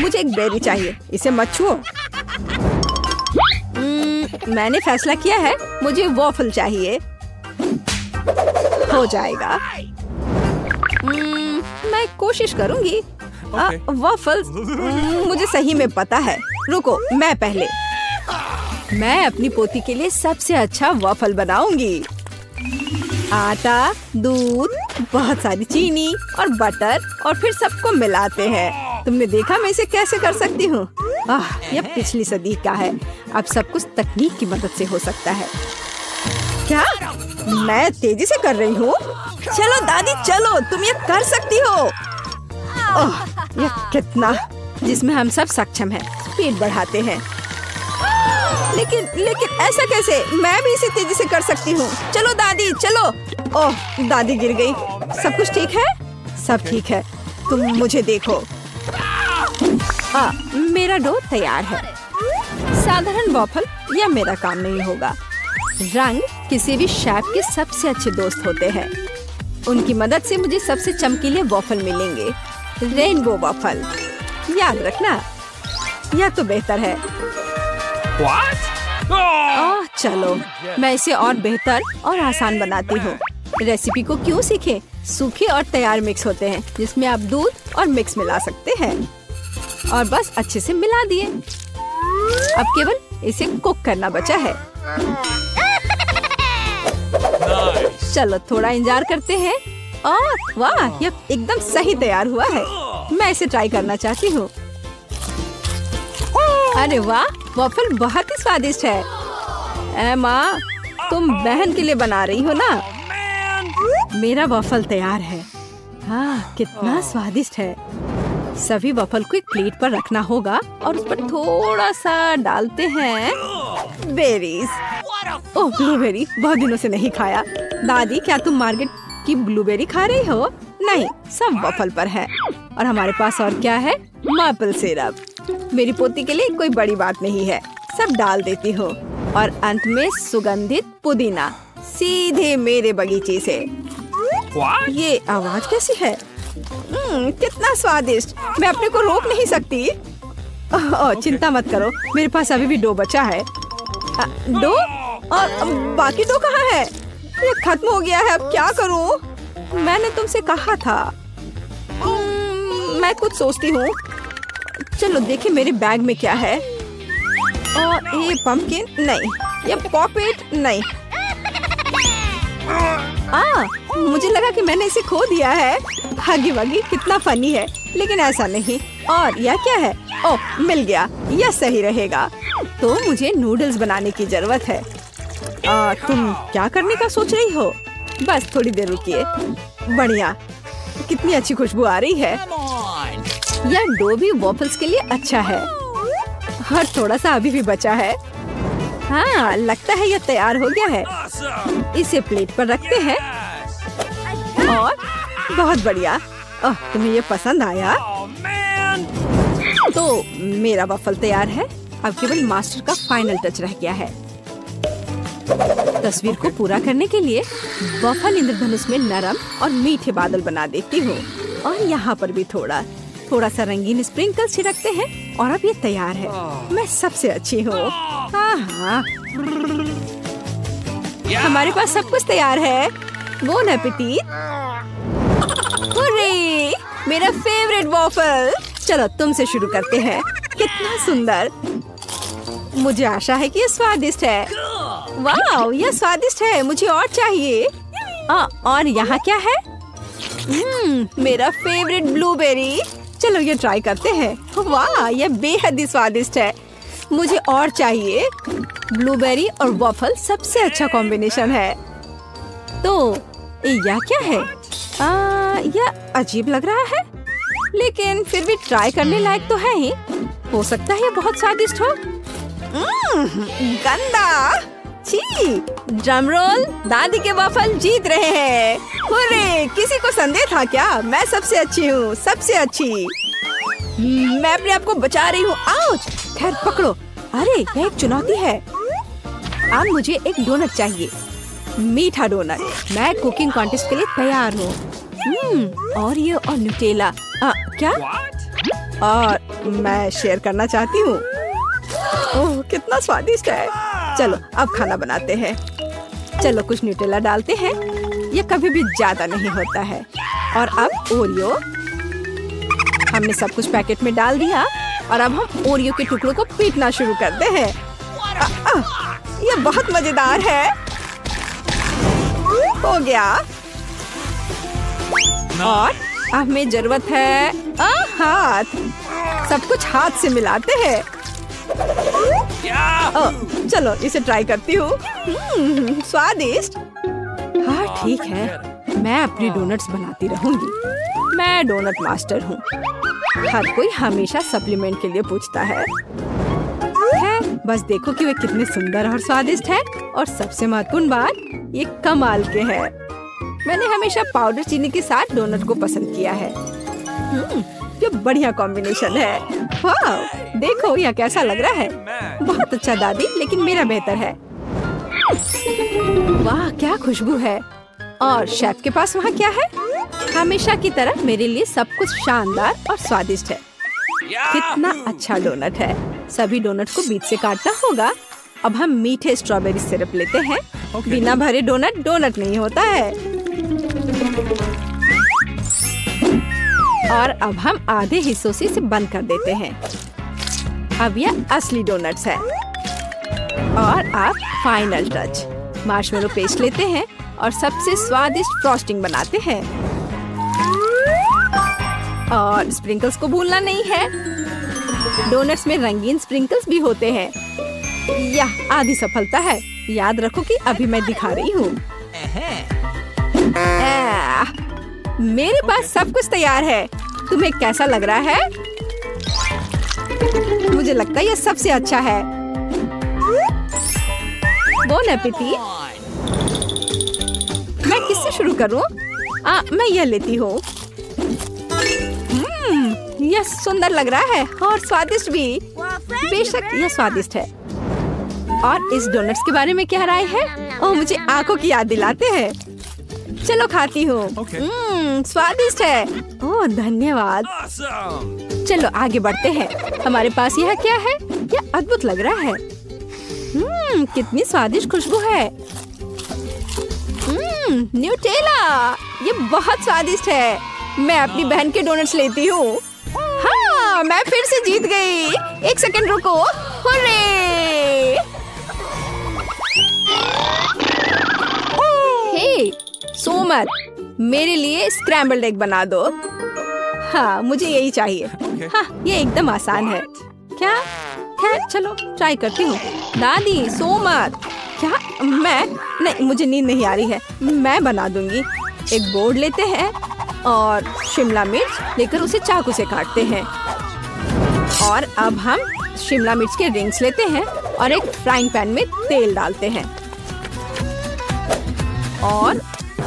मुझे एक बेरी चाहिए, इसे मत छुओ। मैंने फैसला किया है, मुझे वॉफल चाहिए। हो जाएगा। मैं कोशिश करूंगी। वॉफल्स मुझे सही में पता है। रुको, मैं पहले। मैं अपनी पोती के लिए सबसे अच्छा वॉफल बनाऊंगी। आटा, दूध, बहुत सारी चीनी और बटर और फिर सबको मिलाते हैं। तुमने देखा मैं इसे कैसे कर सकती हूँ? यह पिछली सदी का है। अब सब कुछ तकनीक की मदद से हो सकता है। क्या मैं तेजी से कर रही हूँ? चलो दादी चलो, तुम ये कर सकती हो। यह कितना जिसमें हम सब सक्षम हैं। स्पीड बढ़ाते हैं। लेकिन ऐसा कैसे? मैं भी इसे तेजी से कर सकती हूँ। चलो दादी चलो। ओह दादी गिर गई। सब कुछ ठीक है? सब ठीक है। तुम मुझे देखो। मेरा डो तैयार है। साधारण वॉफल यह मेरा काम नहीं होगा। रंग किसी भी शेफ के सबसे अच्छे दोस्त होते हैं। उनकी मदद से मुझे सबसे चमकीले वॉफल मिलेंगे। Rainbow waffle. याद रखना, यह तो बेहतर है। चलो मैं इसे और बेहतर और आसान बनाती हूँ। रेसिपी को क्यों सीखें? सूखे और तैयार मिक्स होते हैं जिसमें आप दूध और मिक्स मिला सकते हैं और बस अच्छे से मिला दिए। अब केवल इसे कुक करना बचा है। चलो थोड़ा इंतजार करते हैं। वाह, यह एकदम सही तैयार हुआ है। मैं इसे ट्राई करना चाहती हूँ। अरे वाह, वॉफल बहुत ही स्वादिष्ट है। माँ, तुम बहन के लिए बना रही हो ना? मेरा वॉफल तैयार है। कितना स्वादिष्ट है। सभी वॉफल को एक प्लेट पर रखना होगा और उस पर थोड़ा सा डालते हैं बेरीज। ओह ब्लूबेरी, बहुत दिनों से नहीं खाया। दादी, क्या तुम मार्केट की ब्लूबेरी खा रही हो? नहीं, सब वॉफल पर है। और हमारे पास और क्या है? Maple syrup. मेरी पोती के लिए कोई बड़ी बात नहीं है, सब डाल देती हूँ। और अंत में सुगंधित पुदीना सीधे मेरे बगीचे से। ये आवाज कैसी है? कितना स्वादिष्ट। मैं अपने को रोक नहीं सकती। चिंता मत करो, मेरे पास अभी भी डो बचा है। डो? और बाकी डो कहाँ है? ये खत्म हो गया है। अब क्या करूँ? मैंने तुमसे कहा था। मैं कुछ सोचती हूँ। चलो देखिए मेरे बैग में क्या है। और ये पंपकिन नहीं, ये पॉपेट नहीं। मुझे लगा कि मैंने इसे खो दिया है। हगी वगी, कितना फनी है, लेकिन ऐसा नहीं। और यह क्या है? ओह मिल गया, यह सही रहेगा। तो मुझे नूडल्स बनाने की जरूरत है। तुम क्या करने का सोच रही हो? बस थोड़ी देर रुकिए। बढ़िया, कितनी अच्छी खुशबू आ रही है। यह डो भी वॉफल्स के लिए अच्छा है। और थोड़ा सा अभी भी बचा है। लगता है यह तैयार हो गया है। इसे प्लेट पर रखते हैं। और बहुत बढ़िया। तुम्हें ये पसंद आया? तो मेरा वॉफल तैयार है। अब केवल मास्टर का फाइनल टच रह गया है। तस्वीर को पूरा करने के लिए वॉफल इंद्रधनुष में नरम और मीठे बादल बना देती हूँ। और यहाँ पर भी थोड़ा सा रंगीन स्प्रिंकल छिड़कते हैं और अब ये तैयार है। मैं सबसे अच्छी हूँ। हमारे पास सब कुछ तैयार है। Bone appétit. हुर्रे, मेरा फेवरेट वॉफल। चलो तुमसे शुरू करते हैं। कितना सुंदर। मुझे आशा है कि ये स्वादिष्ट है। वाह, यह स्वादिष्ट है। मुझे और चाहिए। और यहाँ क्या है? मेरा फेवरेट ब्लूबेरी। चलो ये ट्राई करते हैं। वाह, यह बेहद ही स्वादिष्ट है। मुझे और चाहिए। ब्लूबेरी और वॉफल सबसे अच्छा कॉम्बिनेशन है। तो यह क्या है? यह अजीब लग रहा है, लेकिन फिर भी ट्राई करने लायक तो है ही। हो सकता है ये बहुत स्वादिष्ट हो। गंदा। छी। ड्रम रोल, दादी के वॉफल जीत रहे हैं। हुर्रे, किसी को संदेह था क्या? मैं सबसे अच्छी हूँ, सबसे अच्छी। मैं अपने आप को बचा रही हूँ। आउच! खैर पकड़ो। अरे यह एक चुनौती है। अब मुझे एक डोनट चाहिए, मीठा डोनट। मैं कुकिंग कॉन्टेस्ट के लिए तैयार हूँ। और ये और न्यूटेला। क्या? और मैं शेयर करना चाहती हूँ। ओह कितना स्वादिष्ट है। चलो अब खाना बनाते हैं। चलो कुछ न्यूटेला डालते हैं, ये कभी भी ज्यादा नहीं होता है। और अब ओरियो, हमने सब कुछ पैकेट में डाल दिया और अब हम ओरियो के टुकड़ों को पीटना शुरू करते हैं। ये बहुत मजेदार है। हो गया। और अब हमें जरूरत है हाथ। सब कुछ हाथ से मिलाते हैं। चलो इसे ट्राई करती हूँ। स्वादिष्ट। हाँ ठीक है, मैं अपनी डोनट्स बनाती रहूंगी। मैं डोनट मास्टर हूँ। हर कोई हमेशा सप्लीमेंट के लिए पूछता है। बस देखो कि वे कितने सुंदर और स्वादिष्ट है। और सबसे महत्वपूर्ण बात, ये कमाल के हैं। मैंने हमेशा पाउडर चीनी के साथ डोनट को पसंद किया है। ये बढ़िया कॉम्बिनेशन है। वाह देखो यह कैसा लग रहा है। बहुत अच्छा दादी, लेकिन मेरा बेहतर है। वाह क्या खुशबू है। और शेफ के पास वहाँ क्या है? हमेशा की तरह मेरे लिए सब कुछ शानदार और स्वादिष्ट है। कितना अच्छा डोनट है। सभी डोनट को बीच से काटना होगा। अब हम मीठे स्ट्रॉबेरी सिरप लेते हैं। बिना भरे डोनट डोनट नहीं होता है। और अब हम आधे हिस्सों से इसे बंद कर देते हैं। अब यह असली डोनट्स है। और अब फाइनल टच, मार्शमेलो पेस्ट लेते हैं और सबसे स्वादिष्ट फ्रॉस्टिंग बनाते हैं। और स्प्रिंकल्स को भूलना नहीं है। डोनट्स में रंगीन स्प्रिंकल्स भी होते हैं। यह आधी सफलता है। याद रखो कि अभी मैं दिखा रही हूँ। मेरे पास सब कुछ तैयार है। तुम्हें कैसा लग रहा है? मुझे लगता है यह सबसे अच्छा है। बोन एपेटी। मैं किससे शुरू करूं? मैं यह लेती हूँ। यह सुंदर लग रहा है और स्वादिष्ट भी। बेशक यह स्वादिष्ट है। और इस डोनट्स के बारे में क्या राय है? ओह मुझे आंखों की याद दिलाते हैं। चलो खाती हूँ। स्वादिष्ट है। ओह धन्यवाद। चलो आगे बढ़ते हैं। हमारे पास यह क्या है? यह अद्भुत लग रहा है। कितनी स्वादिष्ट खुशबू है। न्यूटेला, ये बहुत स्वादिष्ट है। मैं अपनी बहन के डोनट्स लेती हूँ। हाँ मैं फिर से जीत गई। एक सेकंड रुको। हुर्रे! हे सोमर, मेरे लिए स्क्रैम्बल्ड एग बना दो। हाँ मुझे यही चाहिए। हाँ ये एकदम आसान है। क्या? खैर चलो ट्राई करती हूँ। दादी सोमर, क्या? मैं नहीं, मुझे नींद नहीं आ रही है। मैं बना दूंगी। एक बोर्ड लेते हैं और शिमला मिर्च लेकर उसे चाकू से काटते हैं। और अब हम शिमला मिर्च के रिंग्स लेते हैं और एक फ्राइंग पैन में तेल डालते हैं और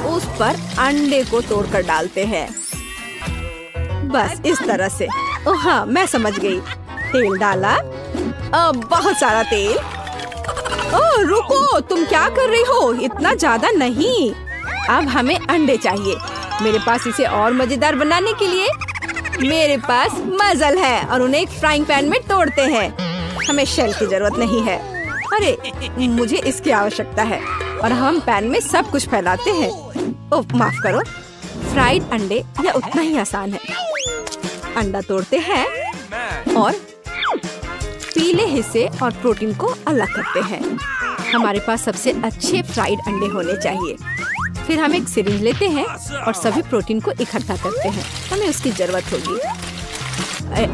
उस पर अंडे को तोड़कर डालते हैं। बस इस तरह से। ओह हाँ मैं समझ गई। तेल डाला, बहुत सारा तेल। ओह रुको, तुम क्या कर रही हो? इतना ज्यादा नहीं। अब हमें अंडे चाहिए। मेरे पास इसे और मजेदार बनाने के लिए मेरे पास मजल है और उन्हें एक फ्राइंग पैन में तोड़ते हैं। हमें शेल की जरूरत नहीं है। अरे मुझे इसकी आवश्यकता है। और हम पैन में सब कुछ फैलाते हैं। ओह माफ करो। फ्राइड अंडे यह उतना ही आसान है। अंडा तोड़ते हैं और पीले हिस्से और प्रोटीन को अलग करते हैं। हमारे पास सबसे अच्छे फ्राइड अंडे होने चाहिए। फिर हम एक सिरिंज लेते हैं और सभी प्रोटीन को इकट्ठा करते हैं। हमें उसकी जरूरत होगी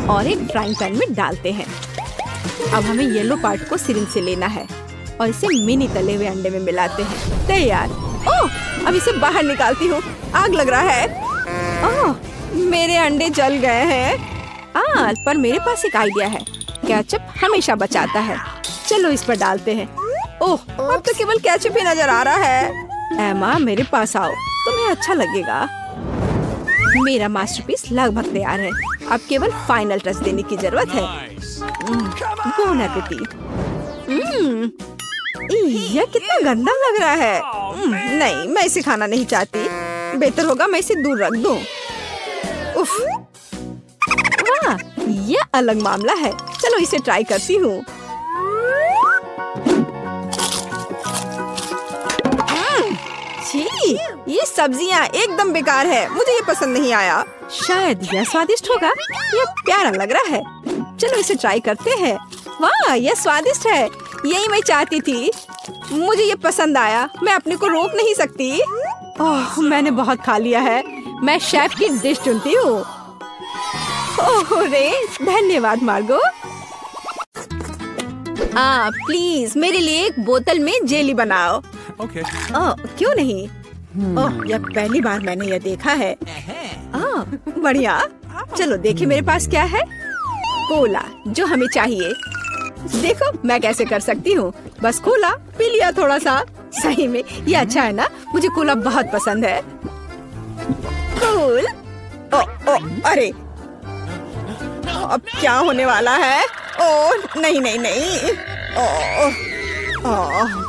और एक फ्राइंग पैन में डालते हैं। अब हमें येलो पार्ट को सिरिंज से लेना है और इसे मिनी तले हुए अंडे में मिलाते हैं। तैयार। ओह अब इसे बाहर निकालती हूँ। आग लग रहा है। ओह मेरे अंडे जल गए हैं। पर मेरे पास एक आइडिया है। केचप हमेशा बचाता है। चलो इस पर डालते हैं। ओह अब तो केवल केचप ही नजर आ रहा है। एमा मेरे पास आओ, तुम्हें अच्छा लगेगा। मेरा मास्टरपीस लगभग तैयार है। अब केवल फाइनल टच देने की जरूरत है। बोन एपेटी। यह कितना गंदा लग रहा है। नहीं मैं इसे खाना नहीं चाहती। बेहतर होगा मैं इसे दूर रख दूं। उफ, वाह, यह अलग मामला है। चलो इसे ट्राई करती हूँ। छी, ये सब्जियाँ एकदम बेकार है। मुझे ये पसंद नहीं आया। शायद यह स्वादिष्ट होगा। यह प्यारा लग रहा है। चलो इसे ट्राई करते हैं। वाह, यह स्वादिष्ट है। यही मैं चाहती थी। मुझे ये पसंद आया। मैं अपने को रोक नहीं सकती। ओह, मैंने बहुत खा लिया है। मैं शेफ की डिश चुनती हूँ। ओह रे, धन्यवाद मार्गो। प्लीज मेरे लिए एक बोतल में जेली बनाओ। Okay. क्यों नहीं? यह पहली बार मैंने यह देखा है। बढ़िया। चलो देखें मेरे पास क्या है। कोला, जो हमें चाहिए। देखो मैं कैसे कर सकती हूँ। बस कोला पी लिया थोड़ा सा। सही में ये अच्छा है ना? मुझे कोला बहुत पसंद है। कूल। अरे अब क्या होने वाला है? ओह नहीं नहीं नहीं।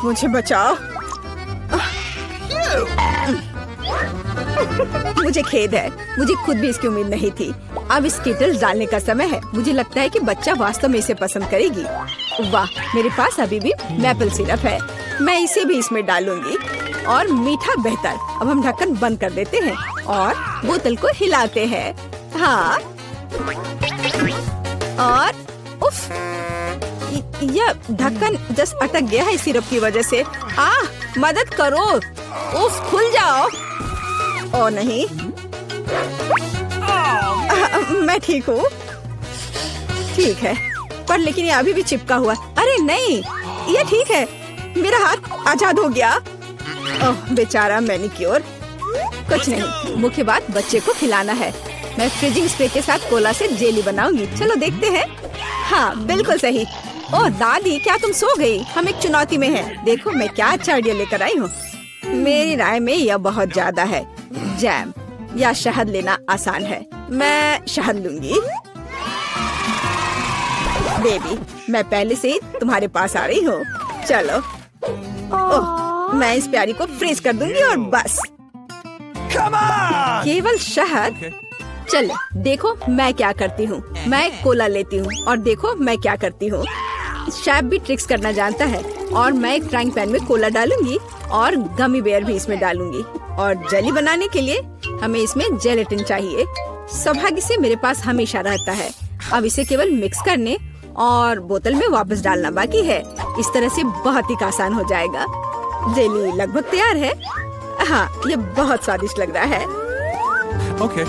मुझे बचाओ। मुझे खेद है। मुझे खुद भी इसकी उम्मीद नहीं थी। अब स्कीटल्स डालने का समय है। मुझे लगता है कि बच्चा वास्तव में इसे पसंद करेगी। वाह, मेरे पास अभी भी मैपल सिरप है। मैं इसे भी इसमें डालूंगी। और मीठा बेहतर। अब हम ढक्कन बंद कर देते हैं और बोतल को हिलाते हैं। हाँ, और उफ, यह ढक्कन जस्ट अटक गया है सिरप की वजह से। मदद करो। उफ, खुल जाओ। ओ नहीं। मैं ठीक हूँ। ठीक है, पर लेकिन ये अभी भी चिपका हुआ। अरे नहीं, ये ठीक है। मेरा हाथ आजाद हो गया। ओह बेचारा मैनिक्योर। कुछ नहीं, मुख्य बात बच्चे को खिलाना है। मैं फ्रीजिंग स्प्रे के साथ कोला से जेली बनाऊंगी। चलो देखते हैं। हाँ बिल्कुल सही। ओह दादी, क्या तुम सो गई? हम एक चुनौती में हैं। देखो मैं क्या अच्छा आइडिया लेकर आई हूँ। मेरी राय में यह बहुत ज्यादा है। जैम या शहद लेना आसान है। मैं शहद लूंगी। बेबी, मैं पहले से ही तुम्हारे पास आ रही हूँ। चलो। ओह, मैं इस प्यारी को फ्रीज कर दूंगी और बस। केवल शहद। चलो देखो मैं क्या करती हूँ। मैं कोला लेती हूँ और देखो मैं क्या करती हूँ। शेफ भी ट्रिक्स करना जानता है। और मैं एक फ्राइंग पैन में कोला डालूंगी और गमी बेयर भी इसमें डालूंगी। और जेली बनाने के लिए हमें इसमें जेलेटिन चाहिए। सौभाग्य से मेरे पास हमेशा रहता है। अब इसे केवल मिक्स करने और बोतल में वापस डालना बाकी है। इस तरह से बहुत ही आसान हो जाएगा। जेली लगभग तैयार है। हाँ, ये बहुत स्वादिष्ट लग रहा है। Okay.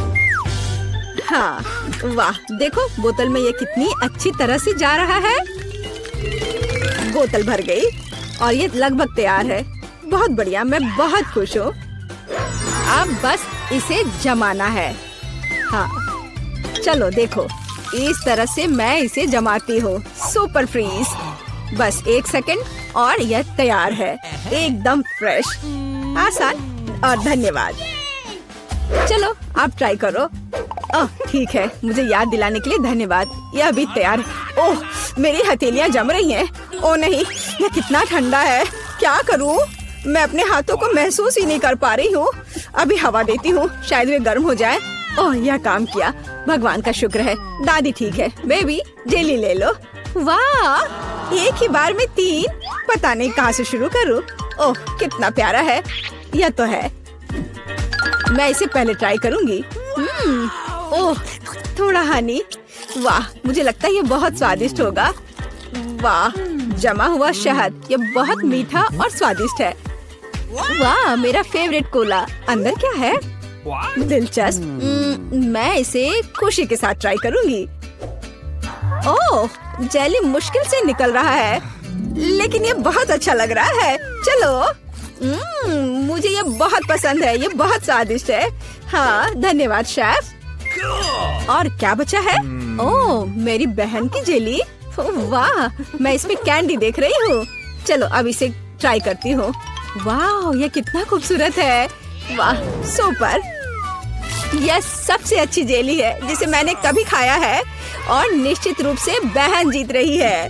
हाँ, वाह देखो बोतल में ये कितनी अच्छी तरह से जा रहा है। बोतल भर गई और ये लगभग तैयार है। बहुत बढ़िया, मैं बहुत खुश हूँ। अब बस इसे जमाना है। हाँ चलो देखो, इस तरह से मैं इसे जमाती हूँ। Super freeze. बस 1 सेकंड और यह तैयार है। एकदम फ्रेश, आसान और धन्यवाद। चलो आप ट्राई करो। ठीक है, मुझे याद दिलाने के लिए धन्यवाद। यह अभी तैयार है। ओह, मेरी हथेलियां जम रही हैं। ओह नहीं, यह कितना ठंडा है। क्या करूं? मैं अपने हाथों को महसूस ही नहीं कर पा रही हूँ। अभी हवा देती हूँ, शायद वे गर्म हो जाए। ओह, यह काम किया। भगवान का शुक्र है। दादी ठीक है। बेबी जेली ले लो। वाह, एक ही बार में 3। पता नहीं कहाँ से शुरू करूँ। ओह कितना प्यारा है। यह तो है। मैं इसे पहले ट्राई करूंगी। ओह थोड़ा हनी। वाह, मुझे लगता है ये बहुत स्वादिष्ट होगा। वाह, जमा हुआ शहद। ये बहुत मीठा और स्वादिष्ट है। वाह, मेरा फेवरेट कोला। अंदर क्या है? दिलचस्प। मैं इसे खुशी के साथ ट्राई करूंगी। ओह, जेली मुश्किल से निकल रहा है, लेकिन ये बहुत अच्छा लग रहा है। चलो। मुझे ये बहुत पसंद है। ये बहुत स्वादिष्ट है। हाँ धन्यवाद शेफ। और क्या बचा है? ओह, मेरी बहन की जेली। वाह, मैं इसमें कैंडी देख रही हूँ। चलो अब इसे ट्राई करती हूँ। वाह, ये कितना खूबसूरत है। वाह सुपर। यह सबसे अच्छी जेली है जिसे मैंने कभी खाया है और निश्चित रूप से बहन जीत रही है।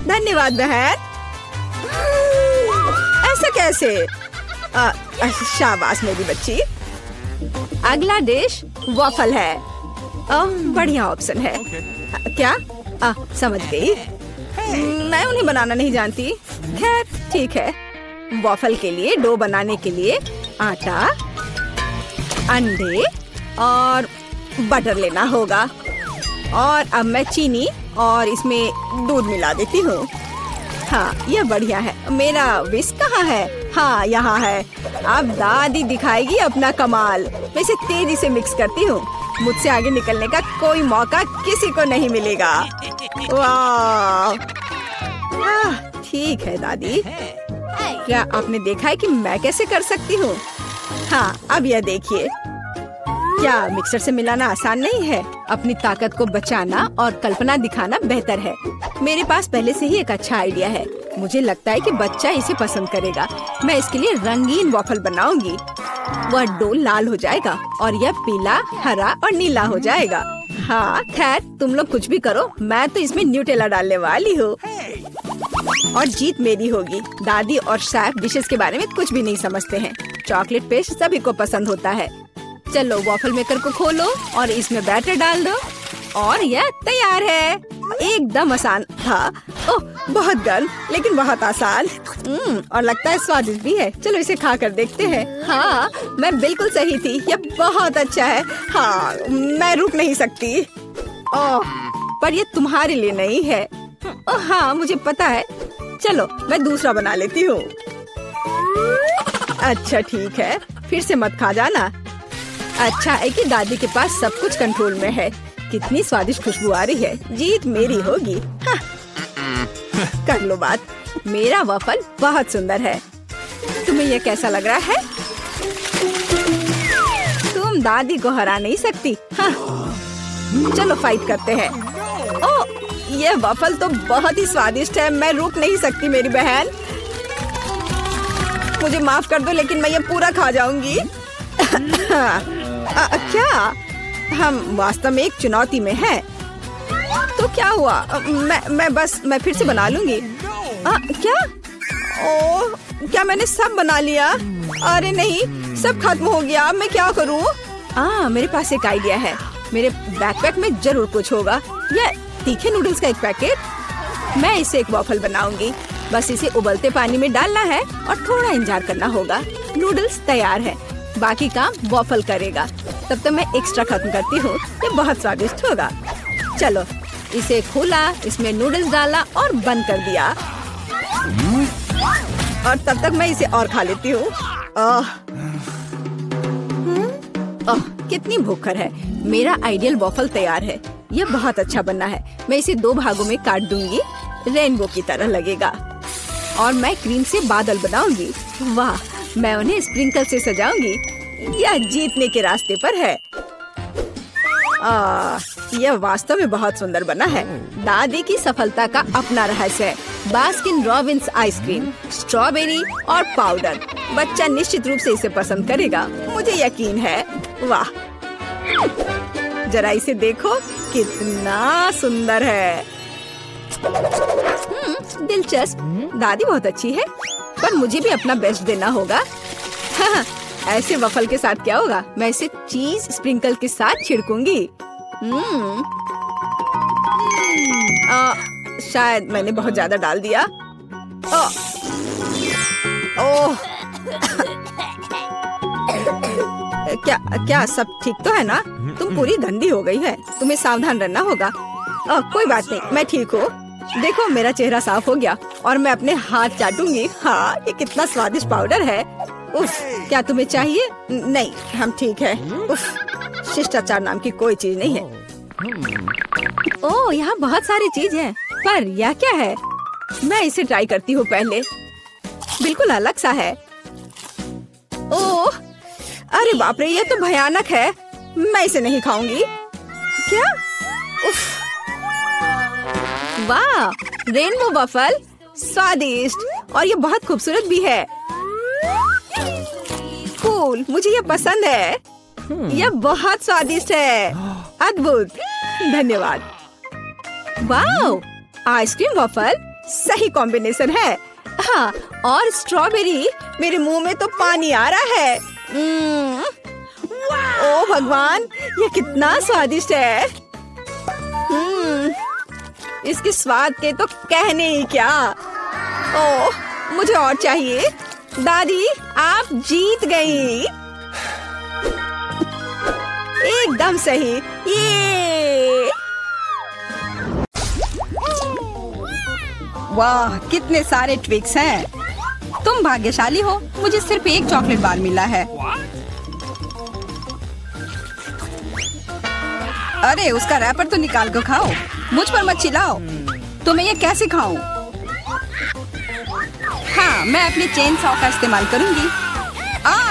धन्यवाद बहन। ऐसा कैसे? शाबाश मेरी बच्ची। अगला डिश वॉफल है। बढ़िया ऑप्शन है। क्या समझ गई। मैं उन्हें बनाना नहीं जानती। खैर ठीक है। वॉफल के लिए डो बनाने के लिए आटा, अंडे और बटर लेना होगा। और अब मैं चीनी और इसमें दूध मिला देती हूँ। हाँ, यह बढ़िया है। मेरा विस्क कहाँ है? हाँ, यहाँ है। अब दादी दिखाएगी अपना कमाल। मैं इसे तेजी से मिक्स करती हूँ। मुझसे आगे निकलने का कोई मौका किसी को नहीं मिलेगा। वाह, ठीक है दादी। क्या आपने देखा है कि मैं कैसे कर सकती हूँ? हाँ, अब यह देखिए। क्या मिक्सर से मिलाना आसान नहीं है? अपनी ताकत को बचाना और कल्पना दिखाना बेहतर है। मेरे पास पहले से ही एक अच्छा आइडिया है। मुझे लगता है कि बच्चा इसे पसंद करेगा। मैं इसके लिए रंगीन वॉफल बनाऊंगी। वह डो लाल हो जाएगा और यह पीला, हरा और नीला हो जाएगा। हाँ, खैर तुम लोग कुछ भी करो, मैं तो इसमें न्यूटेला डालने वाली हूँ और जीत मेरी होगी। दादी और शेफ डिशेस के बारे में कुछ भी नहीं समझते हैं। चॉकलेट पेस्ट सभी को पसंद होता है। चलो वॉफल मेकर को खोलो और इसमें बैटर डाल दो और यह तैयार है। एकदम आसान था। ओह, बहुत गर्म लेकिन बहुत आसान। और लगता है स्वादिष्ट भी है। चलो इसे खा कर देखते हैं। हाँ, मैं बिल्कुल सही थी। यह बहुत अच्छा है। हाँ, मैं रुक नहीं सकती। ओह, पर यह तुम्हारे लिए नहीं है। ओह हाँ, मुझे पता है। चलो मैं दूसरा बना लेती हूँ। अच्छा ठीक है, फिर से मत खा जाना। अच्छा है कि दादी के पास सब कुछ कंट्रोल में है। कितनी स्वादिष्ट खुशबू आ रही है। जीत मेरी होगी। हाँ। कर लो बात। मेरा वॉफल बहुत सुंदर है। तुम्हें यह कैसा लग रहा है? तुम दादी को हरा नहीं सकती। हाँ। चलो फाइट करते हैं। ओह, यह वॉफल तो बहुत ही स्वादिष्ट है। मैं रुक नहीं सकती मेरी बहन। मुझे माफ कर दो लेकिन मैं ये पूरा खा जाऊंगी। क्या? हम वास्तव में एक चुनौती में हैं। तो क्या हुआ? मैं फिर से बना लूंगी। क्या? ओह, क्या मैंने सब बना लिया? अरे नहीं, सब खत्म हो गया। मैं क्या करूं? मेरे पास एक आइडिया है। मेरे बैकपैक में जरूर कुछ होगा। यह तीखे नूडल्स का एक पैकेट। मैं इसे एक वॉफल बनाऊंगी। बस इसे उबलते पानी में डालना है और थोड़ा इंतजार करना होगा। नूडल्स तैयार है। बाकी काम वॉफल करेगा। तब तक मैं एक्स्ट्रा खत्म करती हूँ। ये बहुत स्वादिष्ट होगा। चलो इसे खोला, इसमें नूडल्स डाला और बंद कर दिया। और तब तक मैं इसे और खा लेती हूँ। कितनी भूखर है। मेरा आइडियल वॉफल तैयार है। यह बहुत अच्छा बना है। मैं इसे 2 भागों में काट दूंगी। रेनबो की तरह लगेगा। और मैं क्रीम से बादल बनाऊंगी। वाह, मैं उन्हें स्प्रिंकल से सजाऊंगी। यह जीतने के रास्ते पर है। यह वास्तव में बहुत सुंदर बना है। दादी की सफलता का अपना रहस्य है। बास्किन रॉबिन्स आइसक्रीम, स्ट्रॉबेरी और पाउडर। बच्चा निश्चित रूप से इसे पसंद करेगा, मुझे यकीन है। वाह, जरा इसे देखो, कितना सुंदर है। दिलचस्प। दादी बहुत अच्छी है, पर मुझे भी अपना बेस्ट देना होगा। हाँ, ऐसे वफल के साथ क्या होगा? मैं इसे चीज स्प्रिंकल के साथ छिड़कूंगी। शायद मैंने बहुत ज्यादा डाल दिया। ओह, क्या सब ठीक तो है ना? तुम पूरी गंदी हो गई है। तुम्हें सावधान रहना होगा। कोई बात नहीं, मैं ठीक हूँ। देखो मेरा चेहरा साफ हो गया और मैं अपने हाथ चाटूंगी। हाँ, ये कितना स्वादिष्ट पाउडर है। उफ, क्या तुम्हें चाहिए? नहीं, हम ठीक है। उफ, शिष्टाचार नाम की कोई चीज नहीं है। ओह, यहाँ बहुत सारी चीज है, पर यह क्या है? मैं इसे ट्राई करती हूँ पहले। बिल्कुल अलग सा है। ओह, अरे बाप रे, ये तो भयानक है। मैं इसे नहीं खाऊंगी। क्या? उफ, वाह, रेनबो वफल, स्वादिष्ट और ये बहुत खूबसूरत भी है। कूल, मुझे ये पसंद है। यह बहुत स्वादिष्ट है। अद्भुत, धन्यवाद। वाह, आइसक्रीम वफल सही कॉम्बिनेशन है। हाँ, और स्ट्रॉबेरी, मेरे मुंह में तो पानी आ रहा है। ओ भगवान, ये कितना स्वादिष्ट है। इसके स्वाद के तो कहने ही क्या। ओह, मुझे और चाहिए। दादी, आप जीत गई। एकदम सही। ये वाह, कितने सारे ट्विक्स हैं। तुम भाग्यशाली हो, मुझे सिर्फ एक चॉकलेट बार मिला है। अरे उसका रैपर तो निकाल कर खाओ, मुझ पर मत चिल्लाओ। तो मैं ये कैसे खाऊं? हाँ, मैं अपने चेन सॉ का इस्तेमाल करूंगी।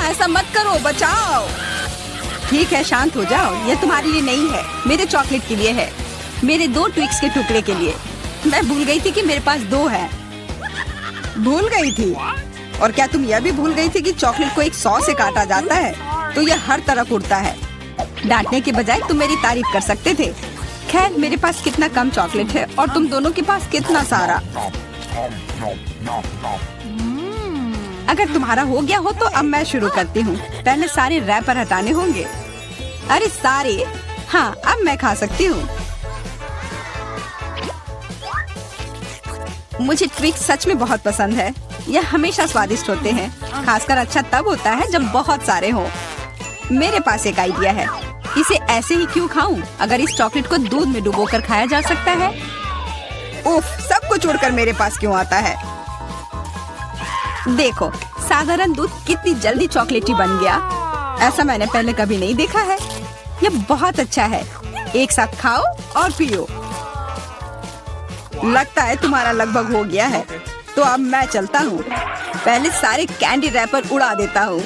ऐसा मत करो, बचाओ। ठीक है, शांत हो जाओ। ये तुम्हारे लिए नहीं है, मेरे चॉकलेट के लिए है, मेरे 2 ट्विक्स के टुकड़े के लिए। मैं भूल गई थी कि मेरे पास 2 है। भूल गई थी? और क्या तुम यह भी भूल गई थी कि चॉकलेट को एक सॉ से काटा जाता है तो यह हर तरफ उड़ता है? डांटने के बजाय तुम मेरी तारीफ कर सकते थे। खैर, मेरे पास कितना कम चॉकलेट है और तुम दोनों के पास कितना सारा। अगर तुम्हारा हो गया हो तो अब मैं शुरू करती हूँ। पहले सारे रैपर हटाने होंगे। अरे सारे? हाँ, अब मैं खा सकती हूँ। मुझे ट्विक्स सच में बहुत पसंद है। यह हमेशा स्वादिष्ट होते हैं। खासकर अच्छा तब होता है जब बहुत सारे हों। मेरे पास एक आइडिया है। इसे ऐसे ही क्यों खाऊं? अगर इस चॉकलेट को दूध में डुबोकर खाया जा सकता है। उफ, सब कुछ उड़कर मेरे पास क्यों आता है? देखो, साधारण दूध कितनी जल्दी चॉकलेटी बन गया। ऐसा मैंने पहले कभी नहीं देखा है। यह बहुत अच्छा है। एक साथ खाओ और पियो। लगता है तुम्हारा लगभग हो गया है, तो अब मैं चलता हूँ। पहले सारे कैंडी रैपर उड़ा देता हूँ।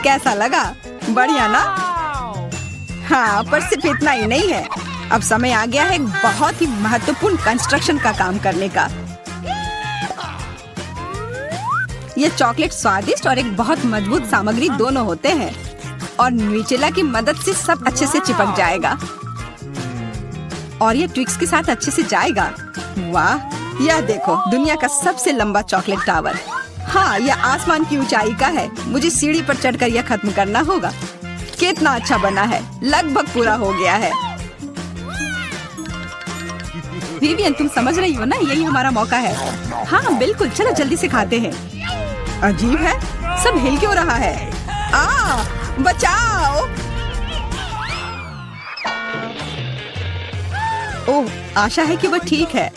कैसा लगा? बढ़िया ना? हाँ, पर सिर्फ इतना ही नहीं है। अब समय आ गया है एक बहुत ही महत्वपूर्ण कंस्ट्रक्शन का काम करने का। ये चॉकलेट स्वादिष्ट और एक बहुत मजबूत सामग्री दोनों होते हैं, और न्यूटेला की मदद से सब अच्छे से चिपक जाएगा और ये ट्विक्स के साथ अच्छे से जाएगा। वाह, यह देखो, दुनिया का सबसे लंबा चॉकलेट टावर। हाँ, यह आसमान की ऊंचाई का है। मुझे सीढ़ी पर चढ़कर यह खत्म करना होगा। कितना अच्छा बना है, लगभग पूरा हो गया है। विवियन, तुम समझ रही हो ना, यही हमारा मौका है। हाँ बिल्कुल, चलो जल्दी से खाते हैं। अजीब है, सब हिल क्यों रहा है? बचाओ! ओह, आशा है कि वह ठीक है।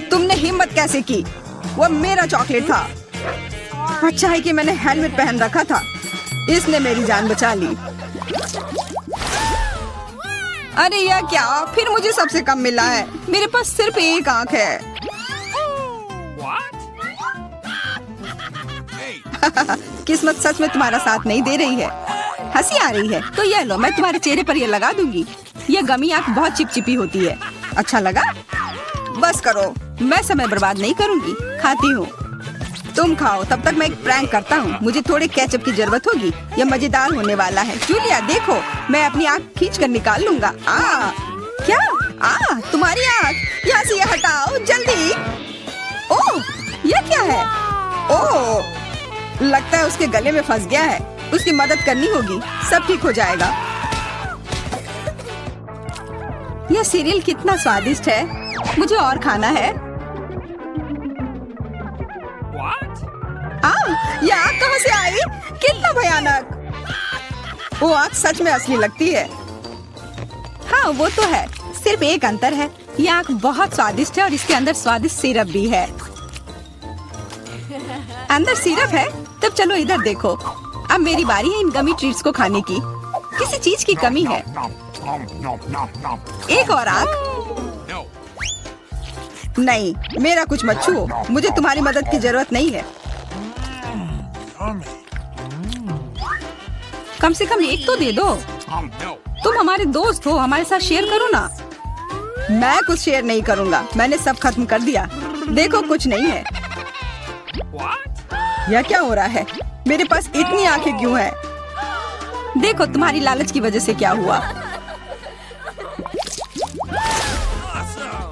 तुमने हिम्मत कैसे की? वह मेरा चॉकलेट था। अच्छा है कि मैंने हेलमेट पहन रखा था। इसने मेरी जान बचा ली। अरे यह क्या? फिर मुझे सबसे कम मिला है। मेरे पास सिर्फ एक आंख है। किस्मत सच में तुम्हारा साथ नहीं दे रही है। हंसी आ रही है तो यह लो, मैं तुम्हारे चेहरे पर यह लगा दूंगी। यह गमी आंख बहुत चिपचिपी होती है। अच्छा लगा? बस करो, मैं समय बर्बाद नहीं करूंगी। खाती हूँ, तुम खाओ। तब तक मैं एक प्रैंक करता हूँ। मुझे थोड़े केचप की जरूरत होगी। यह मजेदार होने वाला है। जूलिया देखो, मैं अपनी आँख खींच कर निकाल लूंगा। क्या? तुम्हारी आँख यहाँ से यह हटाओ जल्दी। ओह, यह क्या है? ओह, लगता है उसके गले में फंस गया है। उसकी मदद करनी होगी, सब ठीक हो जाएगा। यह सीरियल कितना स्वादिष्ट है। मुझे और खाना है। यह आग कहाँ से आई? कितना भयानक! वो आग सच में असली लगती है। हाँ वो तो है, सिर्फ एक अंतर है। यह आग बहुत स्वादिष्ट है और इसके अंदर स्वादिष्ट सिरप भी है। अंदर सिरप है? तब चलो इधर देखो। अब मेरी बारी है इन गमी ट्रीट्स को खाने की। किसी चीज की कमी है। एक और आग? नहीं, मेरा कुछ मत छुओ। मुझे तुम्हारी मदद की जरूरत नहीं है। कम से कम एक तो दे दो। तुम हमारे दोस्त हो, हमारे साथ शेयर करो ना। मैं कुछ शेयर नहीं करूँगा। मैंने सब खत्म कर दिया। देखो, कुछ नहीं है। यह क्या हो रहा है? मेरे पास इतनी आंखें क्यों हैं? देखो, तुम्हारी लालच की वजह से क्या हुआ।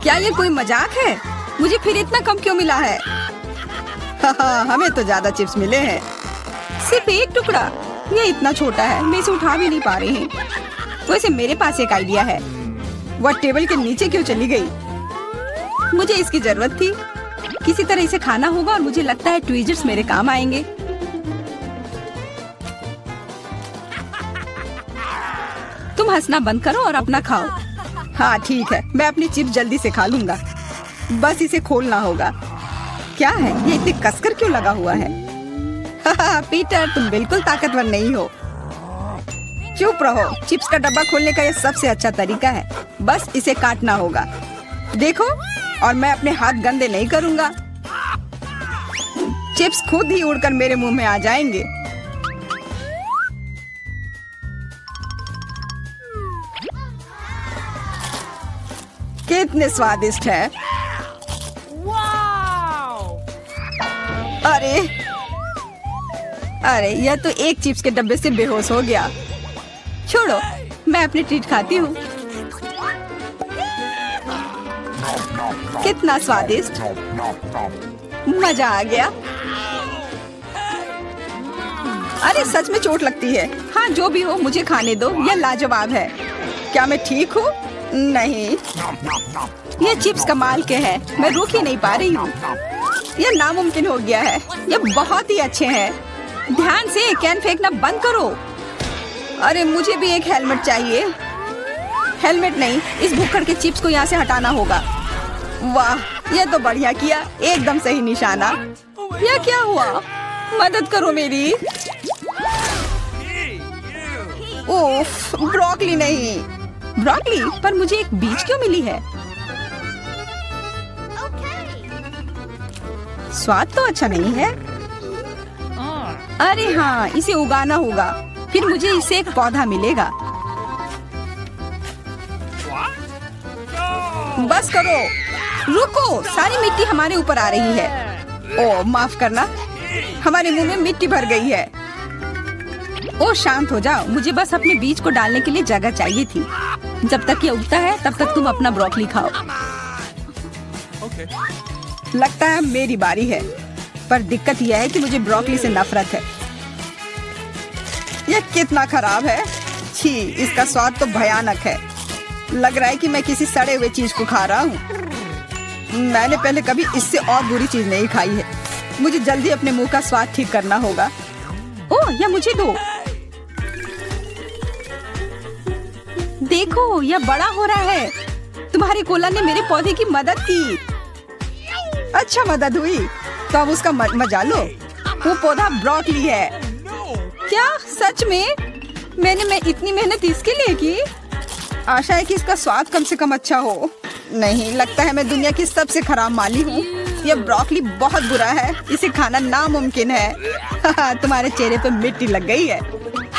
क्या ये कोई मजाक है? मुझे फिर इतना कम क्यों मिला है? हमें तो ज्यादा चिप्स मिले हैं। सिर्फ एक टुकड़ा? ये इतना छोटा है, मैं इसे उठा भी नहीं पा रही हूँ। वैसे मेरे पास एक आइडिया है। वह टेबल के नीचे क्यों चली गई? मुझे इसकी जरूरत थी। किसी तरह इसे खाना होगा और मुझे लगता है ट्वीजर्स मेरे काम आएंगे। तुम हंसना बंद करो और अपना खाओ। हाँ ठीक है, मैं अपनी चिप्स जल्दी से खा लूंगा। बस इसे खोलना होगा। क्या है ये इतनी कसकर क्यों लगा हुआ है? पीटर, तुम बिल्कुल ताकतवर नहीं हो। चुप रहो। चिप्स का डब्बा खोलने का यह सबसे अच्छा तरीका है। बस इसे काटना होगा। देखो, और मैं अपने हाथ गंदे नहीं करूंगा। चिप्स खुद ही उड़कर मेरे मुंह में आ जाएंगे। कितने स्वादिष्ट है। अरे यह तो एक चिप्स के डब्बे से बेहोश हो गया। छोड़ो, मैं अपनी ट्रीट खाती हूँ। कितना स्वादिष्ट, मजा आ गया। अरे सच में चोट लगती है। हाँ जो भी हो, मुझे खाने दो। यह लाजवाब है। क्या मैं ठीक हूँ? नहीं, ये चिप्स कमाल के हैं। मैं रुक ही नहीं पा रही हूँ। यह नामुमकिन हो गया है। यह बहुत ही अच्छे हैं। ध्यान से, कैन फेंकना बंद करो। अरे मुझे भी एक हेलमेट चाहिए। हेलमेट नहीं, इस भुक्कड़ के चिप्स को यहाँ से हटाना होगा। वाह, यह तो बढ़िया किया। एकदम सही निशाना। यह क्या हुआ? मदद करो मेरी। उफ, ब्रोकली नहीं। ब्रोकली? पर मुझे एक बीज क्यों मिली है? स्वाद तो अच्छा नहीं है। अरे हाँ, इसे उगाना होगा। फिर मुझे इससे एक पौधा मिलेगा। बस करो। रुको, सारी मिट्टी हमारे ऊपर आ रही है। ओह माफ करना, हमारे मुंह में मिट्टी भर गई है। ओह शांत हो जाओ। मुझे बस अपने बीज को डालने के लिए जगह चाहिए थी। जब तक ये उगता है तब तक तुम अपना ब्रोकली खाओ। लगता है मेरी बारी है, पर दिक्कत यह है कि मुझे ब्रोकली से नफरत है। यह कितना खराब है। छी, इसका स्वाद तो भयानक है। लग रहा है कि मैं किसी सड़े हुए चीज को खा रहा हूँ। मैंने पहले कभी इससे और बुरी चीज नहीं खाई है। मुझे जल्दी अपने मुंह का स्वाद ठीक करना होगा। ओह, यह मुझे दो। देखो, यह बड़ा हो रहा है। तुम्हारे कोला ने मेरे पौधे की मदद की। अच्छा मदद हुई, तो अब उसका मजा लो। वो पौधा ब्रोकली है। क्या सच में? मैंने इतनी मेहनत इसके लिए की। आशा है कि इसका स्वाद कम से कम अच्छा हो। नहीं, लगता है मैं दुनिया की सबसे खराब माली हूँ। यह ब्रोकली बहुत बुरा है। इसे खाना नामुमकिन है। तुम्हारे चेहरे पे मिट्टी लग गई है।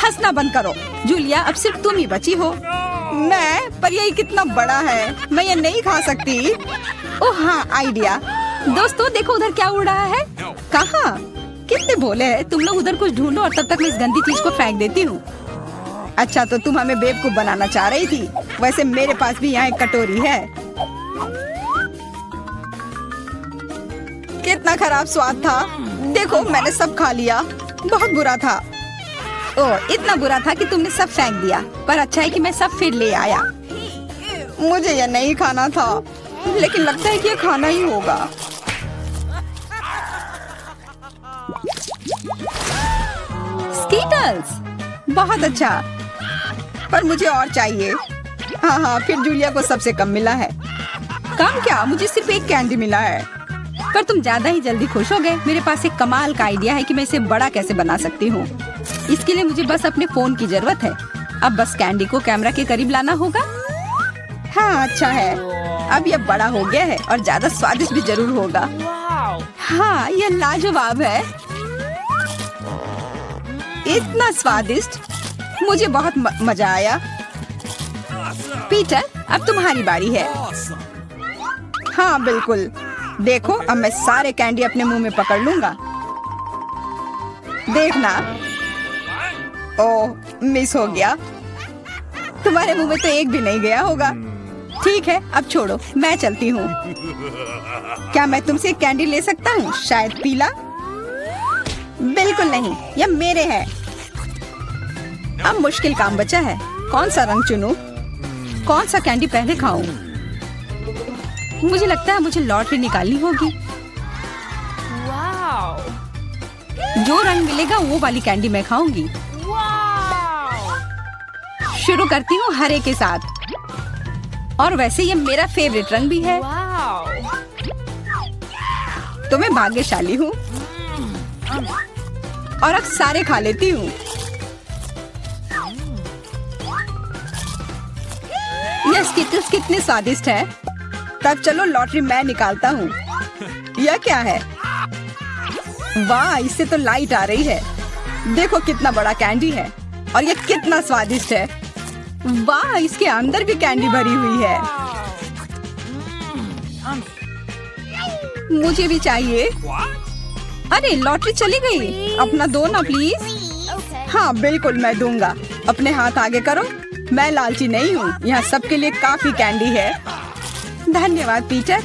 हंसना बंद करो। जूलिया, अब सिर्फ तुम ही बची हो। मैं? पर यही कितना बड़ा है। मैं ये नहीं खा सकती। ओह हाँ, आइडिया। दोस्तों देखो, उधर क्या उड़ रहा है। कहाँ? कितने भोले हैं तुम लोग। उधर कुछ ढूंढो और तब तक मैं इस गंदी चीज को फेंक देती हूँ। अच्छा, तो तुम हमें बेवकूफ बनाना चाह रही थी। वैसे मेरे पास भी यहाँ एक कटोरी है। कितना खराब स्वाद था। देखो, मैंने सब खा लिया। बहुत बुरा था। ओह, इतना बुरा था कि तुमने सब फेंक दिया। पर अच्छा है कि मैं सब फिर ले आया। मुझे यह नहीं खाना था, लेकिन लगता है कि यह खाना ही होगा। स्कीटल्स, बहुत अच्छा। पर मुझे और चाहिए। हाँ, फिर जूलिया को सबसे कम मिला है। कम क्या? मुझे सिर्फ एक कैंडी मिला है। पर तुम ज्यादा ही जल्दी खुश हो गए। मेरे पास एक कमाल का आइडिया है कि मैं इसे बड़ा कैसे बना सकती हूँ। इसके लिए मुझे बस अपने फोन की जरूरत है। अब बस कैंडी को कैमरा के करीब लाना होगा। हाँ, अच्छा है। अब यह बड़ा हो गया है और ज्यादा स्वादिष्ट भी जरूर होगा। हाँ, यह लाजवाब है। इतना स्वादिष्ट, मुझे बहुत मजा आया। पीटर, अब तुम्हारी बारी है। हाँ बिल्कुल। देखो, अब मैं सारे कैंडी अपने मुंह में पकड़ लूंगा। देखना। ओह, मिस हो गया। तुम्हारे मुंह में तो एक भी नहीं गया होगा। ठीक है, अब छोड़ो, मैं चलती हूँ। क्या मैं तुमसे एक कैंडी ले सकता हूँ? शायद पीला। बिल्कुल नहीं, यह मेरे हैं। अब मुश्किल काम बचा है। कौन सा रंग चुनूं? कौन सा कैंडी पहले खाऊं? मुझे लगता है मुझे लॉटरी निकालनी होगी। जो रंग मिलेगा वो वाली कैंडी मैं खाऊंगी। शुरू करती हूँ हरे के साथ। और वैसे ये मेरा फेवरेट रंग भी है। तो मैं भाग्यशाली हूँ और अब सारे खा लेती हूँ। ये स्किटल्स कितने स्वादिष्ट है। तब चलो लॉटरी मैं निकालता हूँ। यह क्या है? वाह, इससे तो लाइट आ रही है। देखो कितना बड़ा कैंडी है और ये कितना स्वादिष्ट है। वाह, इसके अंदर भी कैंडी भरी हुई है। मुझे भी चाहिए। अरे लॉटरी चली गई। अपना दो ना प्लीज। हाँ बिल्कुल मैं दूंगा। अपने हाथ आगे करो। मैं लालची नहीं हूँ। यहाँ सबके लिए काफी कैंडी है। धन्यवाद पीटर।